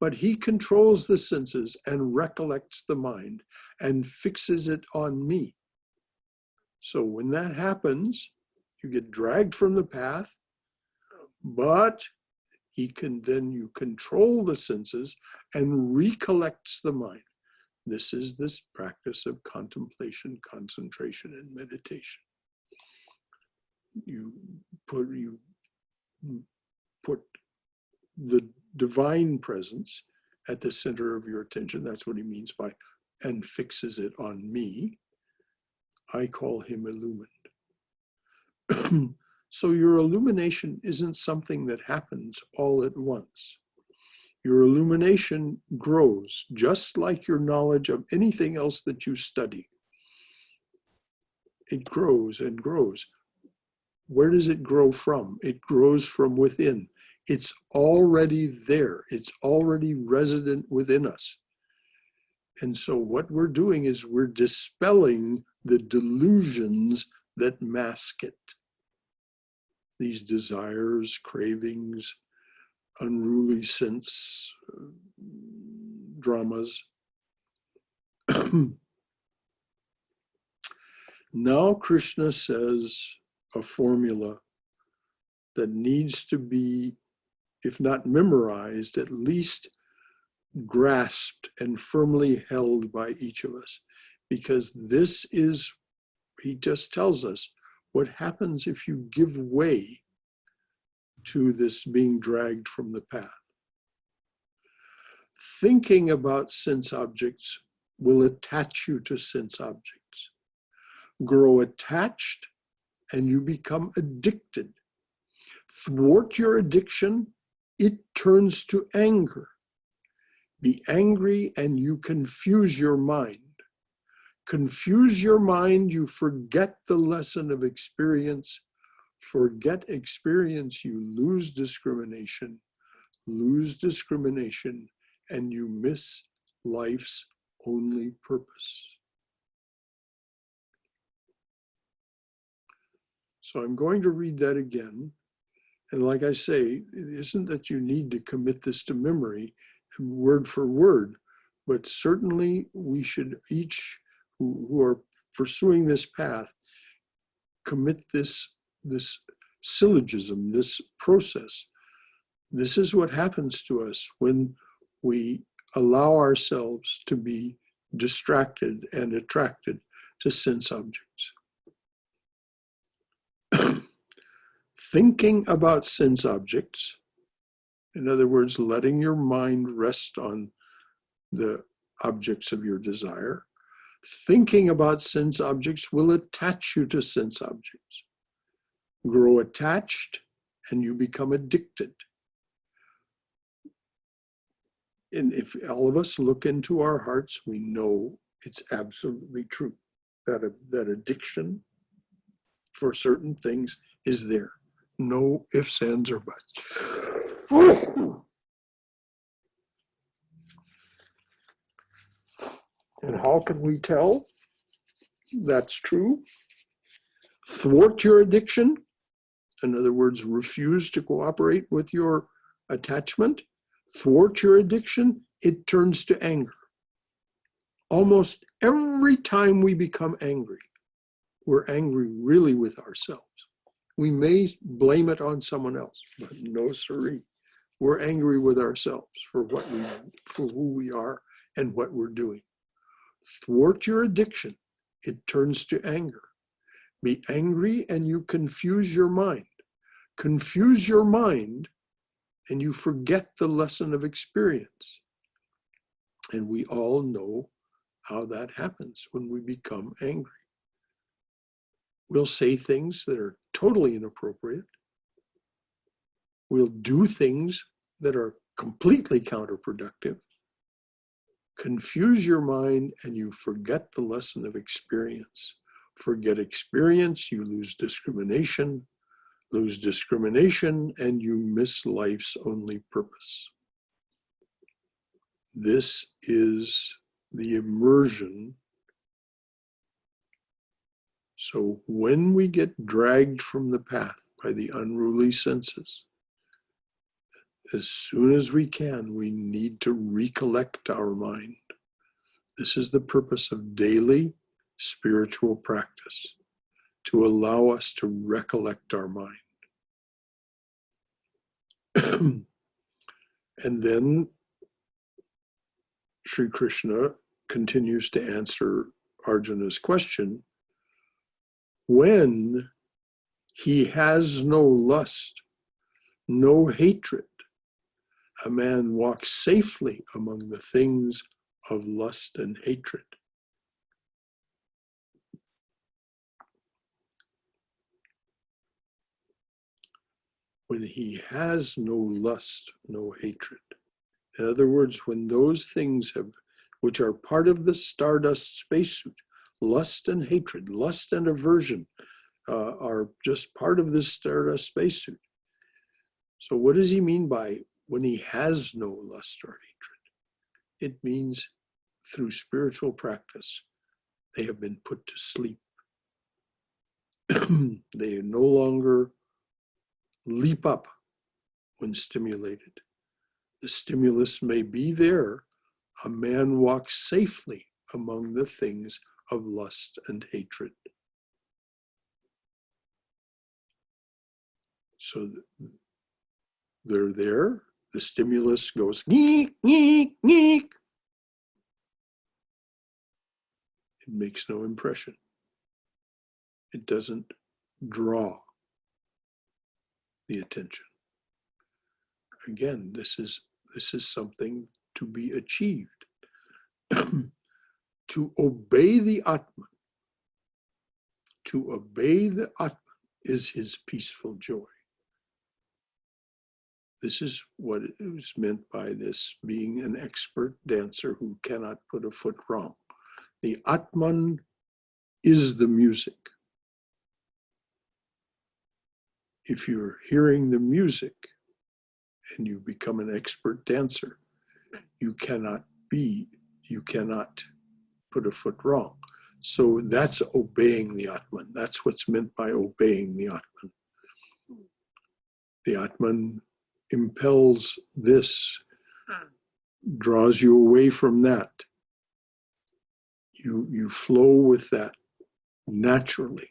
But he controls the senses and recollects the mind and fixes it on me. So when that happens, you get dragged from the path, but you control the senses and recollects the mind. This is this practice of contemplation, concentration, and meditation. You put the divine presence at the center of your attention. That's what he means by, and fixes it on me. I call him illumined. So your illumination isn't something that happens all at once. Your illumination grows just like your knowledge of anything else that you study. It grows and grows. Where does it grow from? It grows from within. It's already there. It's already resident within us. And so what we're doing is we're dispelling the delusions that mask it. These desires, cravings, unruly sense dramas. Now Krishna says a formula that needs to be, if not memorized, at least grasped and firmly held by each of us. Because this is, he just tells us, what happens if you give way to this being dragged from the path. Thinking about sense objects will attach you to sense objects. Grow attached and you become addicted. Thwart your addiction, it turns to anger. Be angry and you confuse your mind. Confuse your mind, you forget the lesson of experience. Forget experience, you lose discrimination, and you miss life's only purpose. So I'm going to read that again. And like I say, it isn't that you need to commit this to memory word for word, but certainly we should each who are pursuing this path commit this syllogism, this process. This is what happens to us when we allow ourselves to be distracted and attracted to sense objects. Thinking about sense objects, in other words, letting your mind rest on the objects of your desire, thinking about sense objects will attach you to sense objects. Grow attached and you become addicted. And if all of us look into our hearts, we know it's absolutely true that addiction for certain things is there. No ifs, ands, or buts. And how can we tell that's true? Thwart your addiction. In other words, refuse to cooperate with your attachment. Thwart your addiction, it turns to anger. Almost every time we become angry, we're angry really with ourselves. We may blame it on someone else, but no siree. We're angry with ourselves for who we are and what we're doing. Thwart your addiction, it turns to anger. Be angry and you confuse your mind. Confuse your mind and you forget the lesson of experience. And we all know how that happens when we become angry. We'll say things that are totally inappropriate. We'll do things that are completely counterproductive. Confuse your mind and you forget the lesson of experience. forget experience, you lose discrimination, and you miss life's only purpose. This is the immersion. So when we get dragged from the path by the unruly senses, as soon as we can, we need to recollect our mind. This is the purpose of daily spiritual practice, to allow us to recollect our mind. And then Sri Krishna continues to answer Arjuna's question. When he has no lust, no hatred, a man walks safely among the things of lust and hatred. When he has no lust, no hatred. In other words, when those things which are part of the stardust spacesuit, lust and hatred, lust and aversion, are just part of this stardust spacesuit. So what does he mean by when he has no lust or hatred? It means through spiritual practice, they have been put to sleep. They no longer leap up when stimulated. The stimulus may be there. A man walks safely among the things of lust and hatred. So they're there. The stimulus goes, neek, neek, neek. It makes no impression. It doesn't draw the attention. Again, this is something to be achieved. To obey the Atman. To obey the Atman is his peaceful joy. This is what is meant by this being an expert dancer who cannot put a foot wrong. The Atman is the music. If you're hearing the music and you become an expert dancer, you cannot put a foot wrong. So that's obeying the Atman. That's what's meant by obeying the Atman. The Atman impels this, draws you away from that. You flow with that naturally.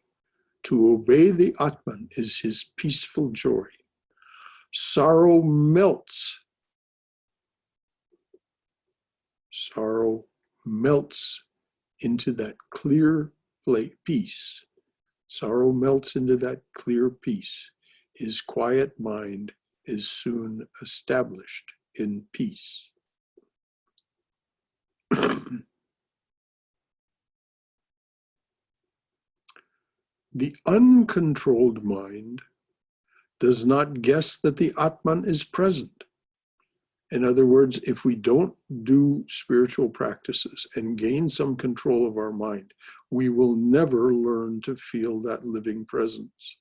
To obey the Atman is his peaceful joy. Sorrow melts. Sorrow melts into that clear peace. Sorrow melts into that clear peace. His quiet mind is soon established in peace. The uncontrolled mind does not guess that the Atman is present. In other words, if we don't do spiritual practices and gain some control of our mind, we will never learn to feel that living presence.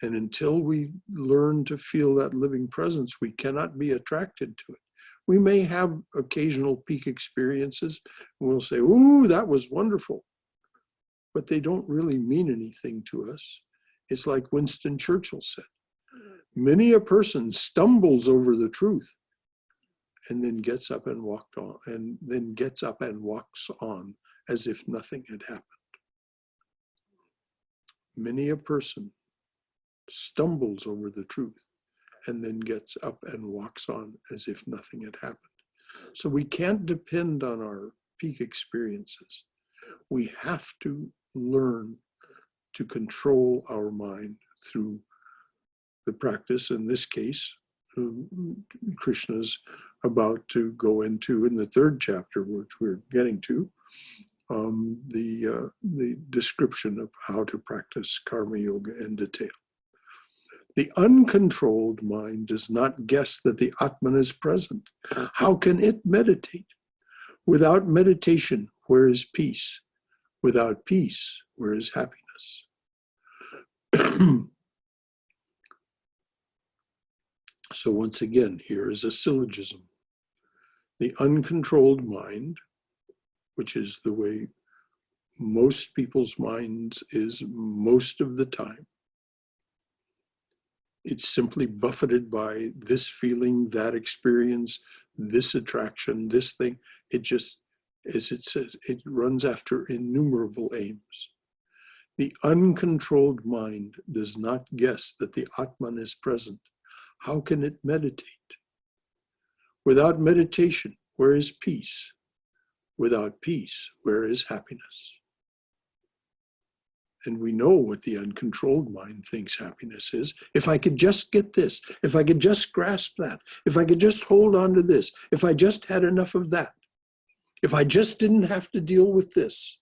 And until we learn to feel that living presence, we cannot be attracted to it. We may have occasional peak experiences, and we'll say, ooh, that was wonderful. But they don't really mean anything to us. It's like Winston Churchill said, many a person stumbles over the truth and then gets up and walks on as if nothing had happened. Many a person stumbles over the truth and then gets up and walks on as if nothing had happened. So we can't depend on our peak experiences. We have to learn to control our mind through the practice. In this case, Krishna's about to go into in the third chapter, which we're getting to, the description of how to practice karma yoga in detail. The uncontrolled mind does not guess that the Atman is present. How can it meditate? Without meditation, where is peace? Without peace, where is happiness? So once again, here is a syllogism. The uncontrolled mind, which is the way most people's minds is most of the time, it's simply buffeted by this feeling, that experience, this attraction, this thing. It just, as it says, it runs after innumerable aims. The uncontrolled mind does not guess that the Atman is present. How can it meditate? Without meditation, where is peace? Without peace, where is happiness? And we know what the uncontrolled mind thinks happiness is. If I could just get this, if I could just grasp that, if I could just hold on to this, if I just had enough of that, if I just didn't have to deal with this.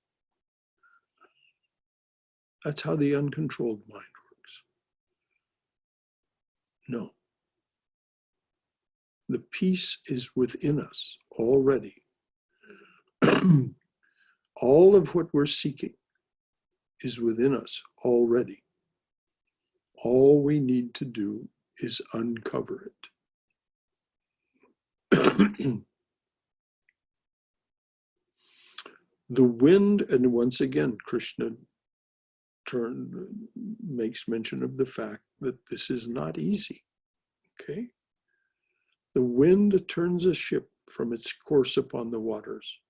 That's how the uncontrolled mind works. No. The peace is within us already. All of what we're seeking is within us already. All we need to do is uncover it. The wind, and once again, Krishna makes mention of the fact that this is not easy, okay? The wind turns a ship from its course upon the waters.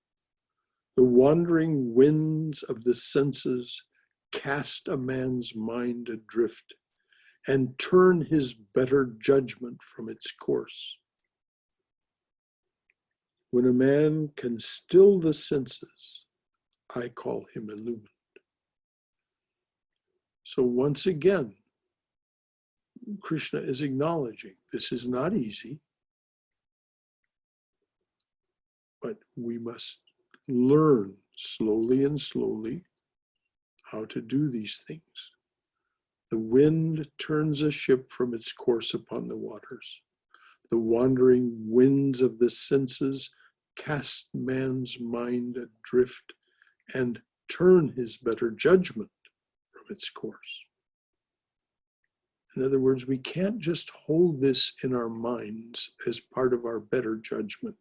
The wandering winds of the senses cast a man's mind adrift and turn his better judgment from its course. When a man can still the senses, I call him illumined. So once again, Krishna is acknowledging this is not easy, but we must learn slowly and slowly how to do these things. The wind turns a ship from its course upon the waters. The wandering winds of the senses cast man's mind adrift and turn his better judgment from its course. In other words, we can't just hold this in our minds as part of our better judgment.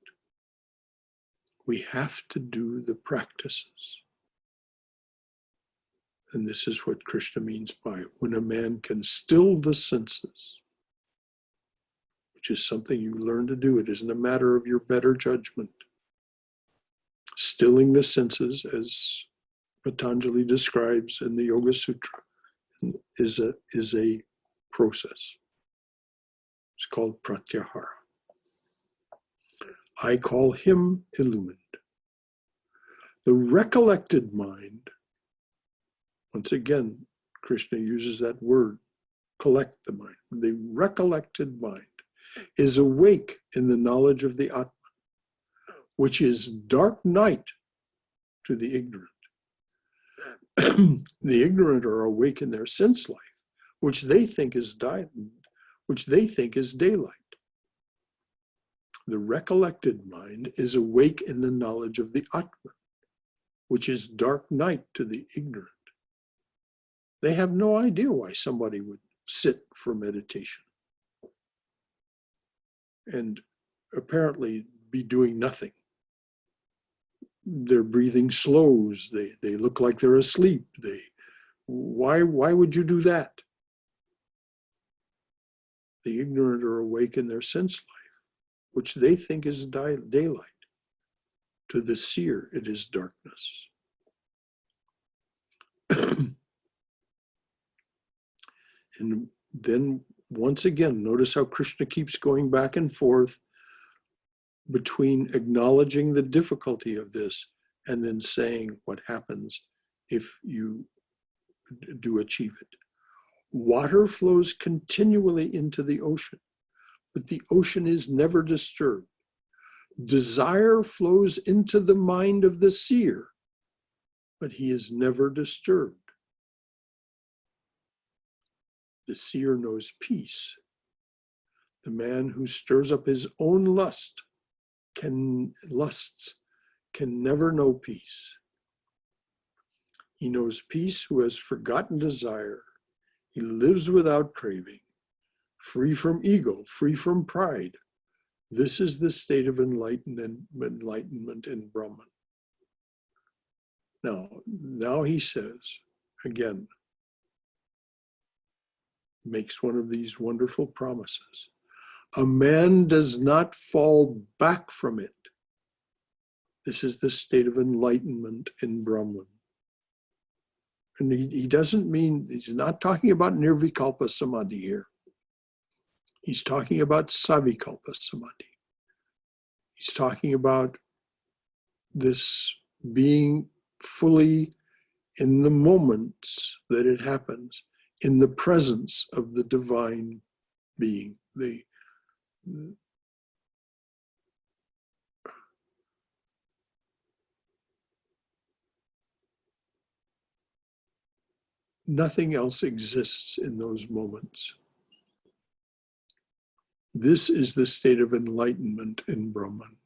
We have to do the practices. And this is what Krishna means by when a man can still the senses, which is something you learn to do. It isn't a matter of your better judgment. Stilling the senses, as Patanjali describes in the Yoga Sutra, is a process. It's called pratyahara. I call him illumined. The recollected mind, once again, Krishna uses that word, collect the mind. The recollected mind is awake in the knowledge of the Atman, which is dark night to the ignorant. The ignorant are awake in their sense life, which they think is daylight. The recollected mind is awake in the knowledge of the Atman, which is dark night to the ignorant. They have no idea why somebody would sit for meditation and apparently be doing nothing. Their breathing slows. They look like they're asleep. Why would you do that? The ignorant are awake in their sense life, which they think is daylight. To the seer, it is darkness. And then once again, notice how Krishna keeps going back and forth between acknowledging the difficulty of this and then saying what happens if you do achieve it. Water flows continually into the ocean, but the ocean is never disturbed. Desire flows into the mind of the seer, but he is never disturbed. The seer knows peace. The man who stirs up his own lusts can never know peace. He knows peace who has forgotten desire. He lives without craving, free from ego, free from pride. This is the state of enlightenment in Brahman. Now he says, again, makes one of these wonderful promises. A man does not fall back from it. This is the state of enlightenment in Brahman. And he doesn't mean, he's not talking about nirvikalpa samadhi here. He's talking about savikalpa samadhi. He's talking about this being fully in the moments that it happens, in the presence of the divine being. Nothing else exists in those moments. This is the state of enlightenment in Brahman.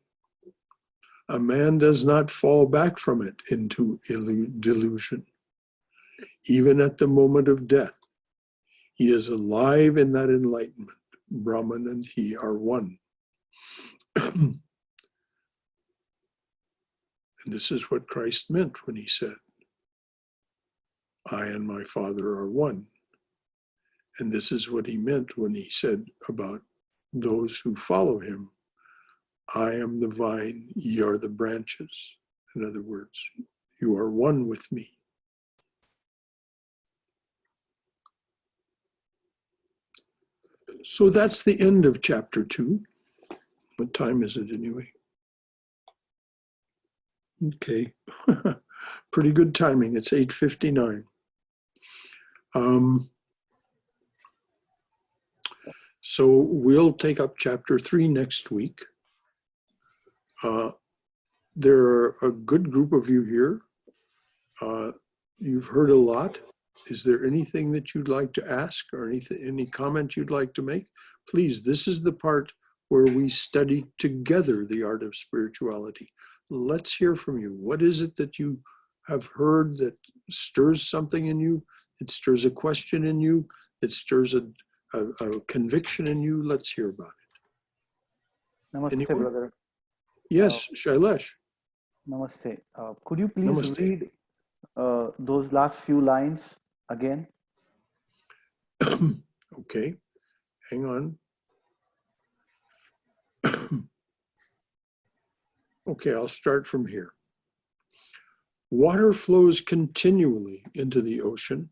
A man does not fall back from it into delusion. Even at the moment of death, he is alive in that enlightenment. Brahman and he are one. And this is what Christ meant when he said, I and my Father are one. And this is what he meant when he said about those who follow him, I am the vine, ye are the branches. In other words, you are one with me. So that's the end of chapter 2. What time is it anyway? Okay, pretty good timing. It's 8:59. So we'll take up chapter 3 next week. There are a good group of you here. You've heard a lot. Is there anything that you'd like to ask or any comment you'd like to make? Please, this is the part where we study together the art of spirituality. Let's hear from you. What is it that you have heard that stirs something in you? It stirs a question in you. It stirs a conviction in you. Let's hear about it. Namaste, Anyone? brother. Yes, Shailesh. Namaste. Could you please Namaste. read those last few lines again? Okay, hang on. Okay, I'll start from here. Water flows continually into the ocean,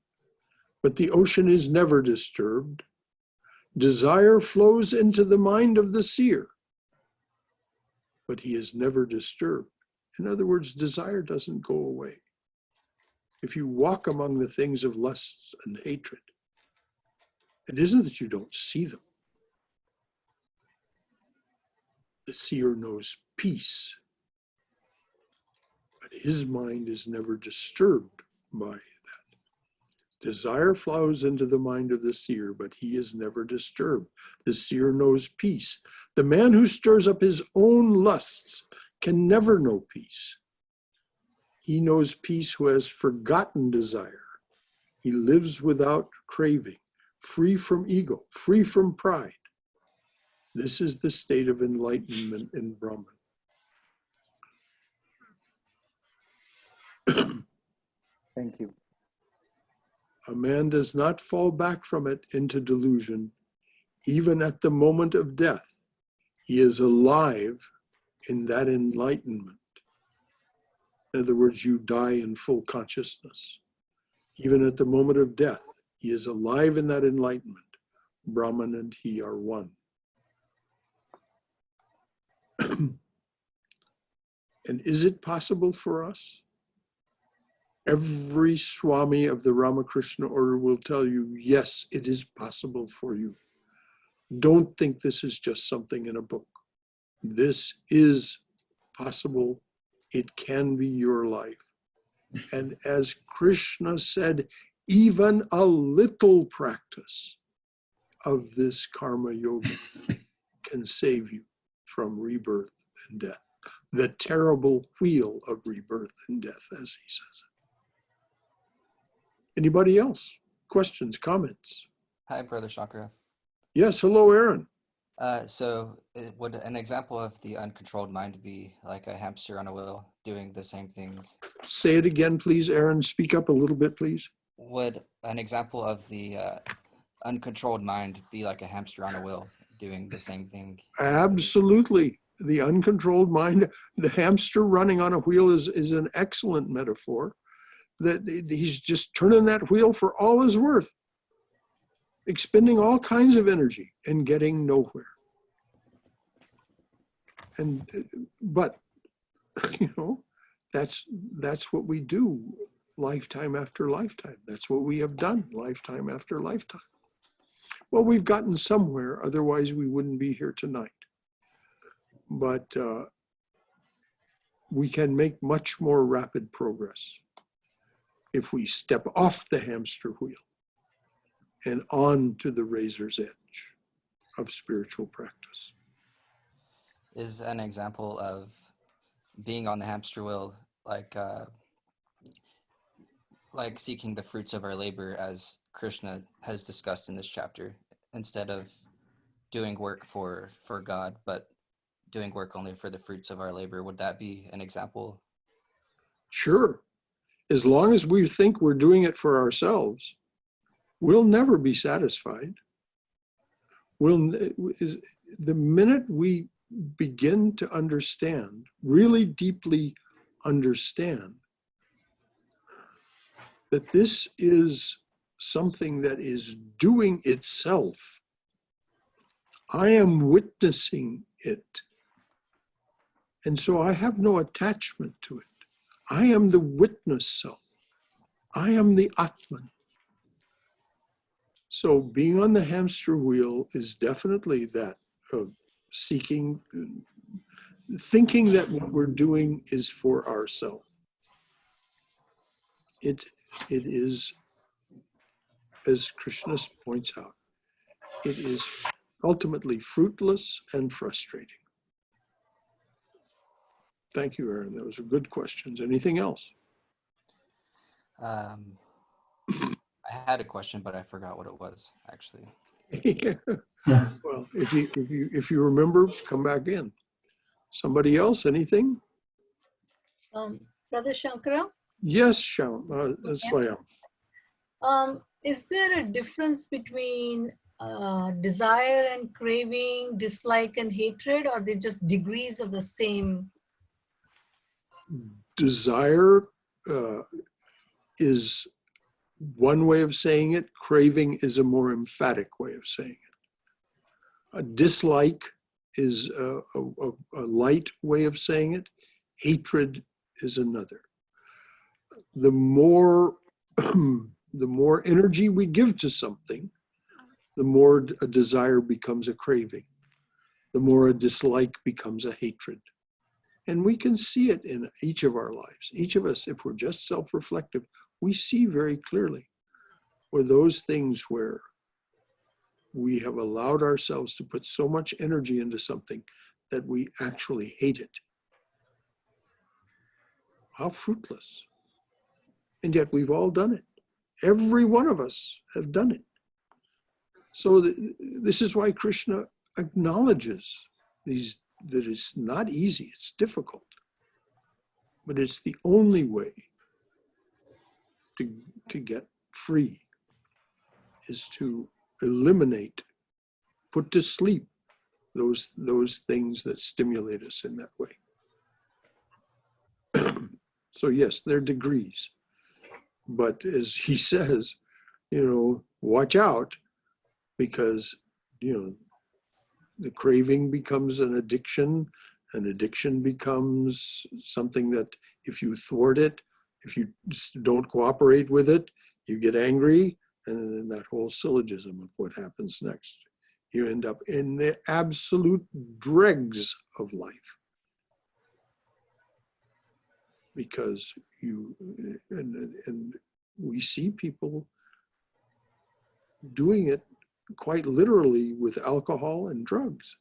but the ocean is never disturbed. Desire flows into the mind of the seer, but he is never disturbed. In other words, desire doesn't go away. If you walk among the things of lust and hatred, it isn't that you don't see them. The seer knows peace, but his mind is never disturbed by that. Desire flows into the mind of the seer, but he is never disturbed. The seer knows peace. The man who stirs up his own lusts can never know peace. He knows peace who has forgotten desire. He lives without craving, free from ego, free from pride. This is the state of enlightenment in Brahman. Thank you. A man does not fall back from it into delusion, even at the moment of death. He is alive in that enlightenment. In other words, you die in full consciousness. Even at the moment of death, he is alive in that enlightenment. Brahman and he are one. And is it possible for us? Every Swami of the Ramakrishna order will tell you, yes, it is possible for you. Don't think this is just something in a book. This is possible. It can be your life. And as Krishna said, even a little practice of this karma yoga can save you from rebirth and death. The terrible wheel of rebirth and death, as he says it. Anybody else? Questions, comments? Hi, Brother Shankara. Yes, hello, Aaron. Would an example of the uncontrolled mind be like a hamster on a wheel doing the same thing? Say it again, please, Aaron. Speak up a little bit, please. Would an example of the uncontrolled mind be like a hamster on a wheel doing the same thing? Absolutely. The uncontrolled mind, the hamster running on a wheel is an excellent metaphor. That he's just turning that wheel for all it's worth, expending all kinds of energy and getting nowhere. But that's what we do lifetime after lifetime. That's what we have done lifetime after lifetime. Well, we've gotten somewhere, otherwise we wouldn't be here tonight. But we can make much more rapid progress if we step off the hamster wheel and on to the razor's edge of spiritual practice. Is an example of being on the hamster wheel like seeking the fruits of our labor, as Krishna has discussed in this chapter, instead of doing work for God, but doing work only for the fruits of our labor? Would that be an example? Sure. As long as we think we're doing it for ourselves, we'll never be satisfied. The minute we begin to understand, really deeply understand, that this is something that is doing itself, I am witnessing it. And so I have no attachment to it. I am the witness self. I am the Atman. So being on the hamster wheel is definitely that, seeking, thinking that what we're doing is for ourselves. It is, as Krishna points out, it is ultimately fruitless and frustrating. Thank you, Aaron. Those are good questions. Anything else? I had a question, but I forgot what it was, actually. Well, if you remember, come back in. Somebody else? Anything? Brother Shankara, Yes, Swayam. is there a difference between desire and craving, dislike and hatred, or are they just degrees of the same? Desire is one way of saying it. Craving is a more emphatic way of saying it. A dislike is a light way of saying it. Hatred is another. The more energy we give to something, the more a desire becomes a craving. The more a dislike becomes a hatred. And we can see it in each of our lives. Each of us, if we're just self-reflective, we see very clearly where those things where we have allowed ourselves to put so much energy into something that we actually hate it. How fruitless. And yet we've all done it. Every one of us have done it. So this is why Krishna acknowledges that it's not easy, it's difficult, but it's the only way to get free, is to eliminate, put to sleep those things that stimulate us in that way. So yes, they're degrees, but as he says, watch out, because the craving becomes an addiction becomes something that if you thwart it, if you just don't cooperate with it, you get angry, and then that whole syllogism of what happens next. You end up in the absolute dregs of life. Because and we see people doing it quite literally with alcohol and drugs.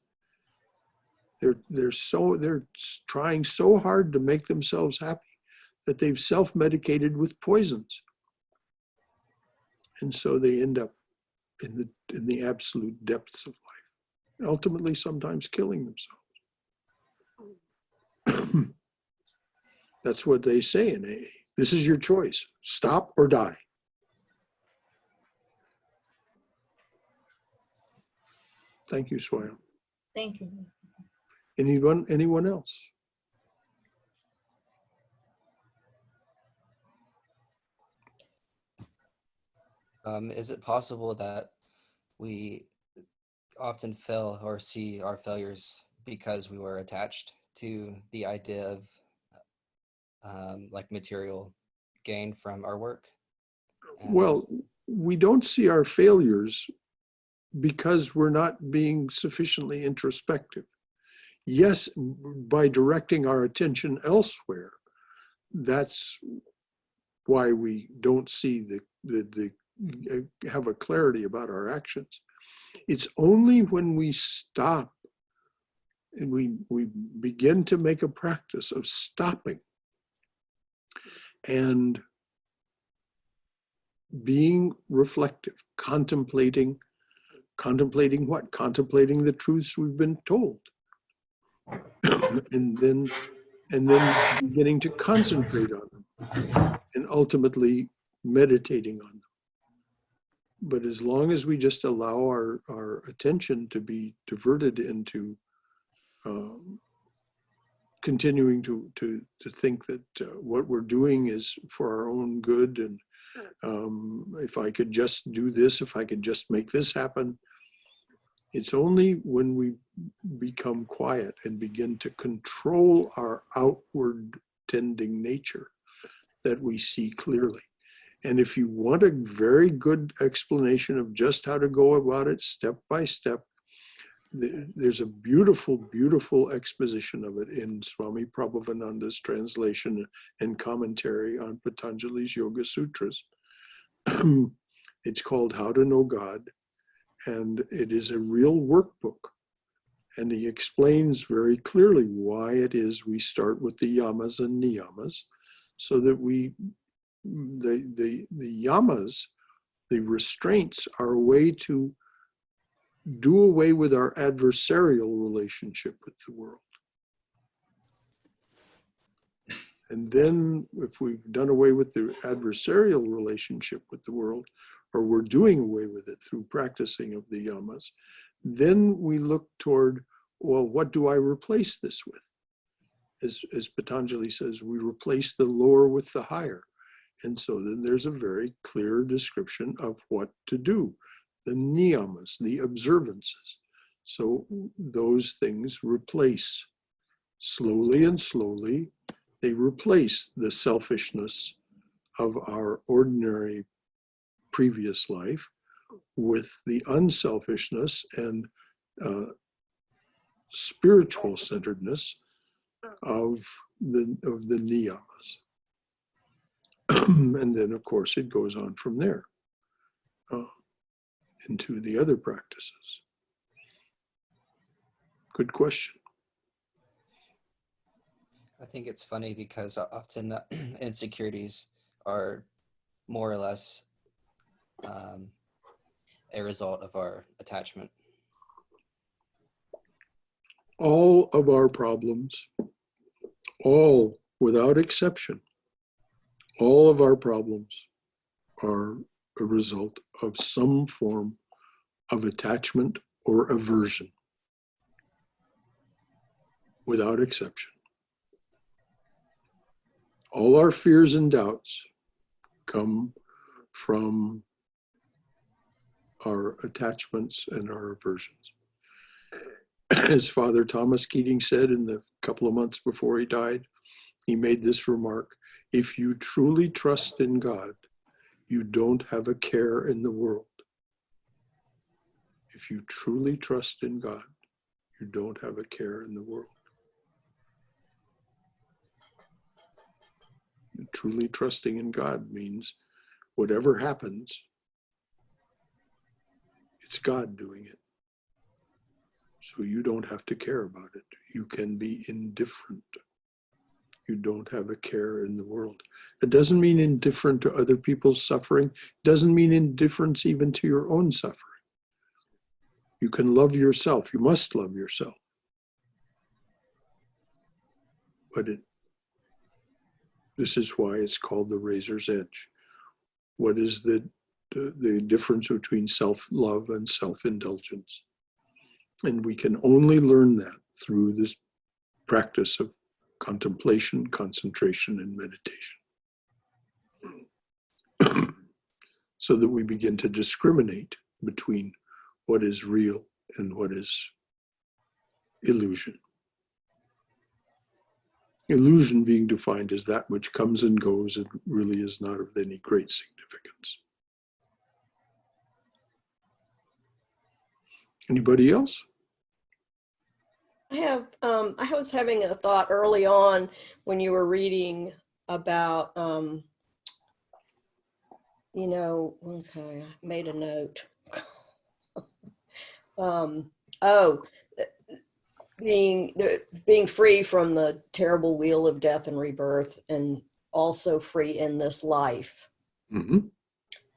They're trying so hard to make themselves happy that they've self-medicated with poisons. And so they end up in the absolute depths of life, ultimately sometimes killing themselves. That's what they say in AA. This is your choice. Stop or die. Thank you, Swami. Thank you. Anyone else? Is it possible that we often fail or see our failures because we were attached to the idea of like material gain from our work? Well, we don't see our failures because we're not being sufficiently introspective. Yes, by directing our attention elsewhere, that's why we don't see have a clarity about our actions. It's only when we stop and we begin to make a practice of stopping and being reflective, contemplating what? Contemplating the truths we've been told. and then beginning to concentrate on them and ultimately meditating on them. But as long as we just allow our attention to be diverted into continuing to think that what we're doing is for our own good, and if I could just do this, if I could just make this happen, it's only when we become quiet and begin to control our outward tending nature that we see clearly. And if you want a very good explanation of just how to go about it step by step, there's a beautiful, beautiful exposition of it in Swami Prabhavananda's translation and commentary on Patanjali's Yoga Sutras. It's called How to Know God, and it is a real workbook. And he explains very clearly why it is we start with the yamas and niyamas, so that the yamas, the restraints, are a way to do away with our adversarial relationship with the world. And then if we've done away with the adversarial relationship with the world, or we're doing away with it through practicing of the yamas, then we look toward, well, what do I replace this with? As Patanjali says, we replace the lower with the higher. And so then there's a very clear description of what to do, the niyamas, the observances. So those things replace, slowly and slowly, they replace the selfishness of our ordinary previous life with the unselfishness and spiritual centeredness of the niyamas. And then, of course, it goes on from there into the other practices. Good question. I think it's funny because often insecurities are more or less a result of our attachment. All of our problems, all without exception, all of our problems are a result of some form of attachment or aversion, without exception. All our fears and doubts come from our attachments and our aversions. As Father Thomas Keating said in the couple of months before he died, he made this remark: if you truly trust in God, you don't have a care in the world. If you truly trust in God, you don't have a care in the world. Truly trusting in God means whatever happens, it's God doing it. So you don't have to care about it. You can be indifferent. You don't have a care in the world. It doesn't mean indifferent to other people's suffering. It doesn't mean indifference even to your own suffering. You can love yourself. You must love yourself. But this is why it's called the razor's edge. What is the difference between self-love and self-indulgence? And we can only learn that through this practice of contemplation, concentration, and meditation. So that we begin to discriminate between what is real and what is illusion. Illusion being defined as that which comes and goes and really is not of any great significance. Anybody else? I was having a thought early on when you were reading about, okay, I made a note. Being free from the terrible wheel of death and rebirth, and also free in this life. Mm-hmm.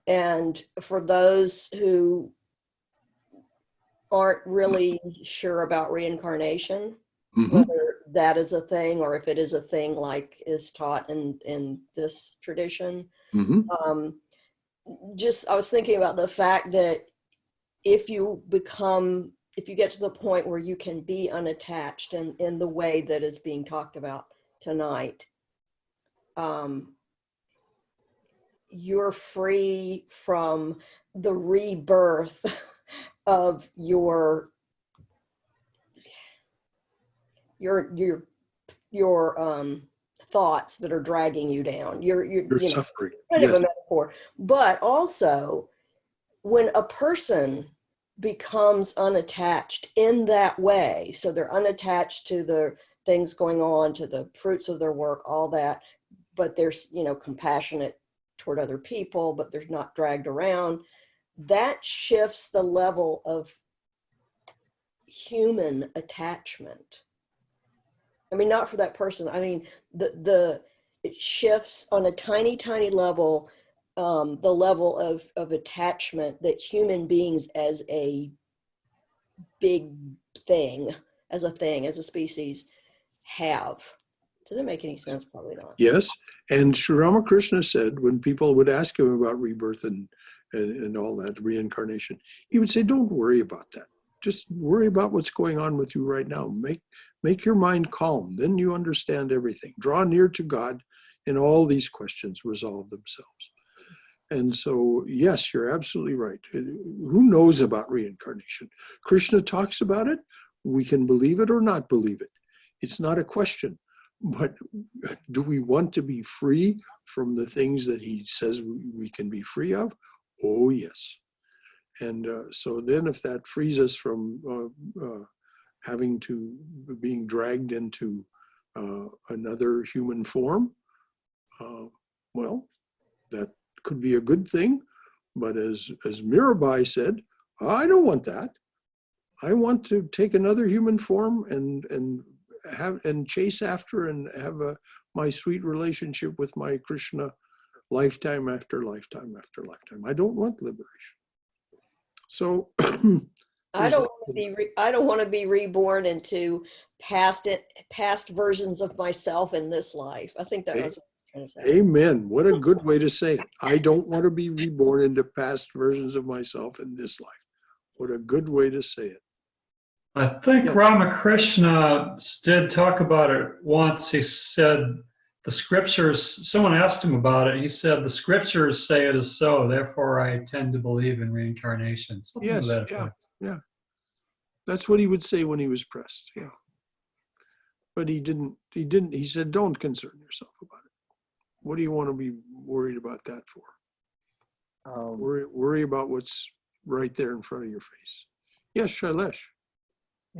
And for those who aren't really sure about reincarnation, Mm-hmm. whether that is a thing or if it is a thing like is taught in this tradition. Mm-hmm. I was thinking about the fact that if you get to the point where you can be unattached in the way that is being talked about tonight, you're free from the rebirth of your thoughts that are dragging you down. You're suffering. Kind Yes. of a metaphor. But also, when a person becomes unattached in that way, so they're unattached to the things going on, to the fruits of their work, all that, but they're compassionate toward other people, but they're not dragged around, that shifts the level of human attachment. I mean, not for that person. I mean, it shifts on a tiny, tiny level, the level of attachment that human beings as a big thing, as a species, have. Does it make any sense? Probably not. Yes. And Sri Ramakrishna said, when people would ask him about rebirth and all that, reincarnation, he would say, don't worry about that. Just worry about what's going on with you right now. Make your mind calm. Then you understand everything. Draw near to God, and all these questions resolve themselves. And so, yes, you're absolutely right. Who knows about reincarnation? Krishna talks about it. We can believe it or not believe it. It's not a question. But do we want to be free from the things that he says we can be free of? Oh, yes. And so then if that frees us from being dragged into another human form, well, that could be a good thing. But as Mirabai said, I don't want that. I want to take another human form and chase after and have my sweet relationship with my Krishna lifetime after lifetime after lifetime. I don't want liberation. So I don't want to be reborn into past versions of myself in this life. I think that was what I was trying to say. Amen. What a good way to say it. I don't want to be reborn into past versions of myself in this life. What a good way to say it. I think Yeah. Ramakrishna did talk about it once. He said the scriptures, someone asked him about it. He said, the scriptures say it is so, therefore I tend to believe in reincarnation. Something Yes, to that yeah, effect. yeah. That's what he would say when he was pressed, yeah. But he didn't, he said, don't concern yourself about it. What do you want to be worried about that for? Worry about what's right there in front of your face. Yes, Shailesh.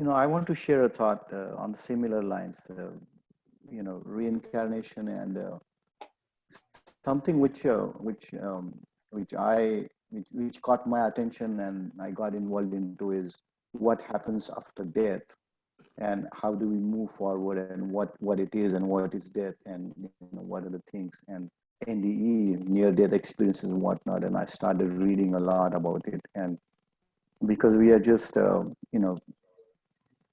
I want to share a thought on similar lines. Reincarnation and something which caught my attention and I got involved into is what happens after death. and how do we move forward, and what it is and what is death, and what are the things, and NDE, near-death experiences and whatnot. And I started reading a lot about it, and because we are just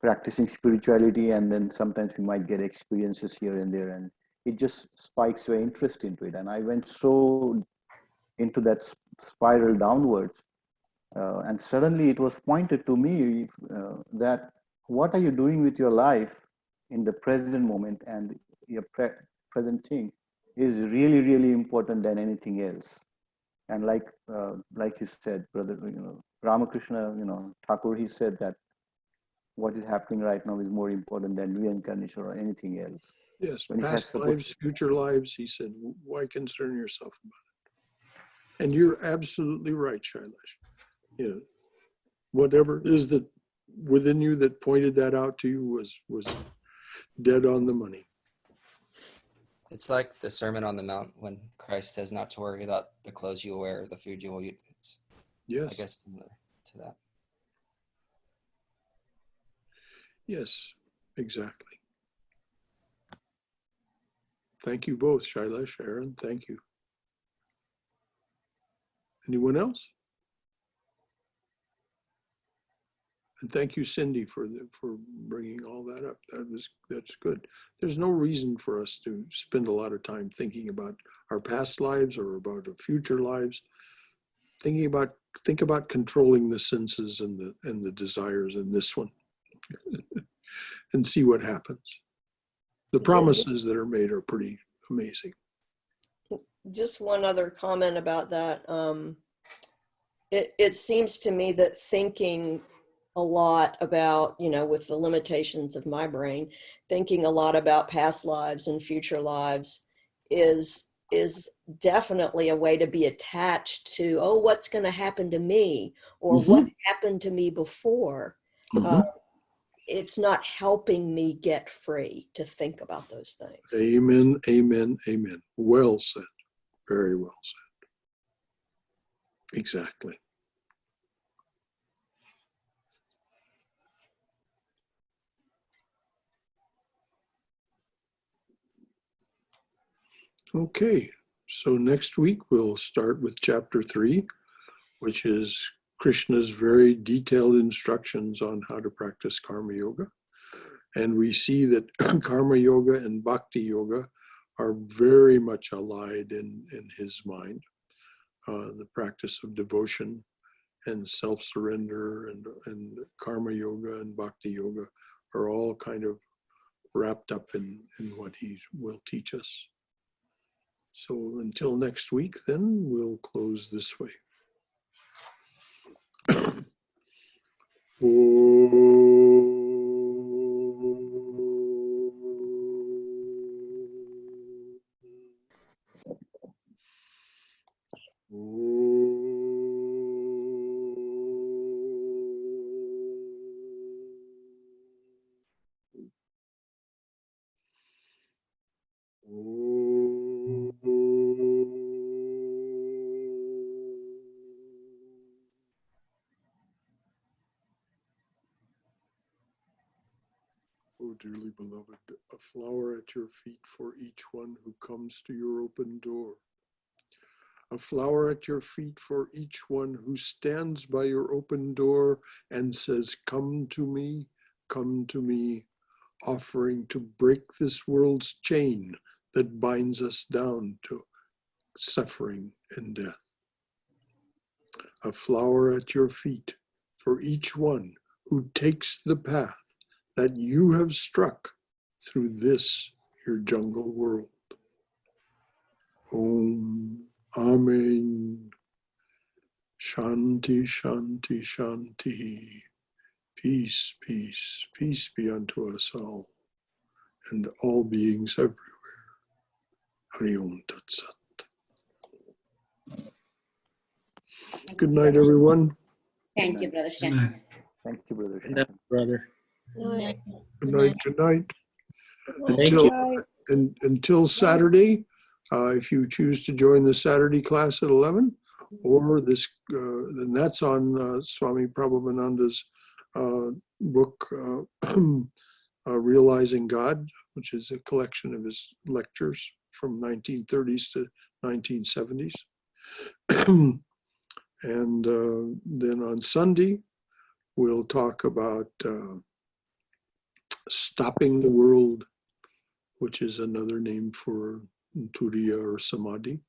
practicing spirituality, and then sometimes we might get experiences here and there, and it just spikes your interest into it. And I went so into that spiral downwards, and suddenly it was pointed to me that what are you doing with your life in the present moment, and your present thing is really, really important than anything else. And like you said, brother, Ramakrishna, Thakur, he said that what is happening right now is more important than reincarnation or anything else. Yes, When it past has lives, future lives, he said, why concern yourself about it? And you're absolutely right, Shailesh. Whatever it is that within you that pointed that out to you was dead on the money. It's like the Sermon on the Mount when Christ says not to worry about the clothes you wear or the food you will eat. It's, Yes. I guess, similar to that. Yes, exactly. Thank you both, Shailesh, Aaron. Thank you. Anyone else? And thank you, Cindy, for bringing all that up. That's good. There's no reason for us to spend a lot of time thinking about our past lives or about our future lives. Think about controlling the senses and the desires in this one, and see what happens. The promises that are made are pretty amazing. Just one other comment about that. It seems to me that thinking a lot about, with the limitations of my brain, thinking a lot about past lives and future lives is definitely a way to be attached to, oh, what's going to happen to me, or what happened to me before. It's not helping me get free to think about those things. Amen, amen, amen. Well said. Very well said. Exactly. Okay, so next week we'll start with chapter 3, which is Krishna's very detailed instructions on how to practice karma yoga. And we see that karma yoga and bhakti yoga are very much allied in his mind. The practice of devotion and self-surrender and karma yoga and bhakti yoga are all kind of wrapped up in what he will teach us. So until next week, then we'll close this way. Oh, dearly beloved, a flower at your feet for each one who comes to your open door. A flower at your feet for each one who stands by your open door and says, come to me, offering to break this world's chain that binds us down to suffering and death. A flower at your feet for each one who takes the path that you have struck through this, your jungle world. Om, Amen. Shanti, Shanti, Shanti. Peace, peace, peace be unto us all and all beings everywhere. Hari Om Tat Sat. Good night, everyone. Thank you, Brother Good Shankar. night. Thank you, brother. And that, brother. Good night, good night. Thank you. Until Saturday, if you choose to join the Saturday class at 11, or this, then that's on Swami Prabhavananda's book, Realizing God, which is a collection of his lectures from 1930s to 1970s. And then on Sunday, we'll talk about stopping the world, which is another name for Turiya or Samadhi.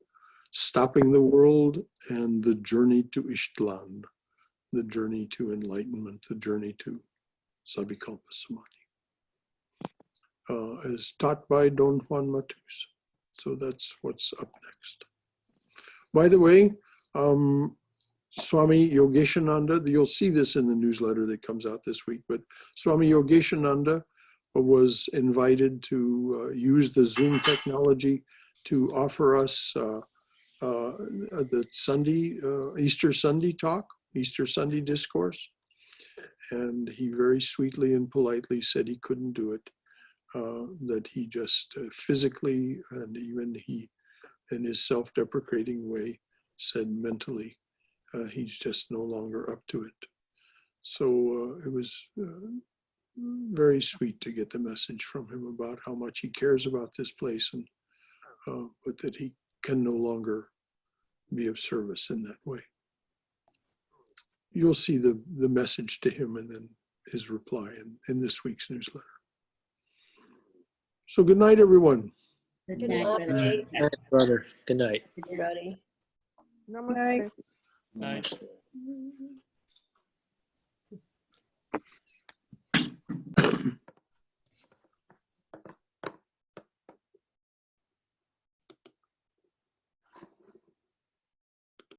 Stopping the world and the journey to Ishtlan, the journey to enlightenment, the journey to Savikalpa Samadhi, as taught by Don Juan Matus. So that's what's up next. By the way, Swami Yogeshananda, you'll see this in the newsletter that comes out this week, but Swami Yogeshananda was invited to use the Zoom technology to offer us the Sunday, Easter Sunday talk, Easter Sunday discourse. And he very sweetly and politely said he couldn't do it, that he just physically, and even he, in his self-deprecating way, said mentally, he's just no longer up to it. So it was very sweet to get the message from him about how much he cares about this place, and but that he can no longer be of service in that way. You'll see the message to him and then his reply in this week's newsletter. So good night, everyone. Good Good night, night, Brother. Good night, brother. Good night. everybody. Namaste. Nice.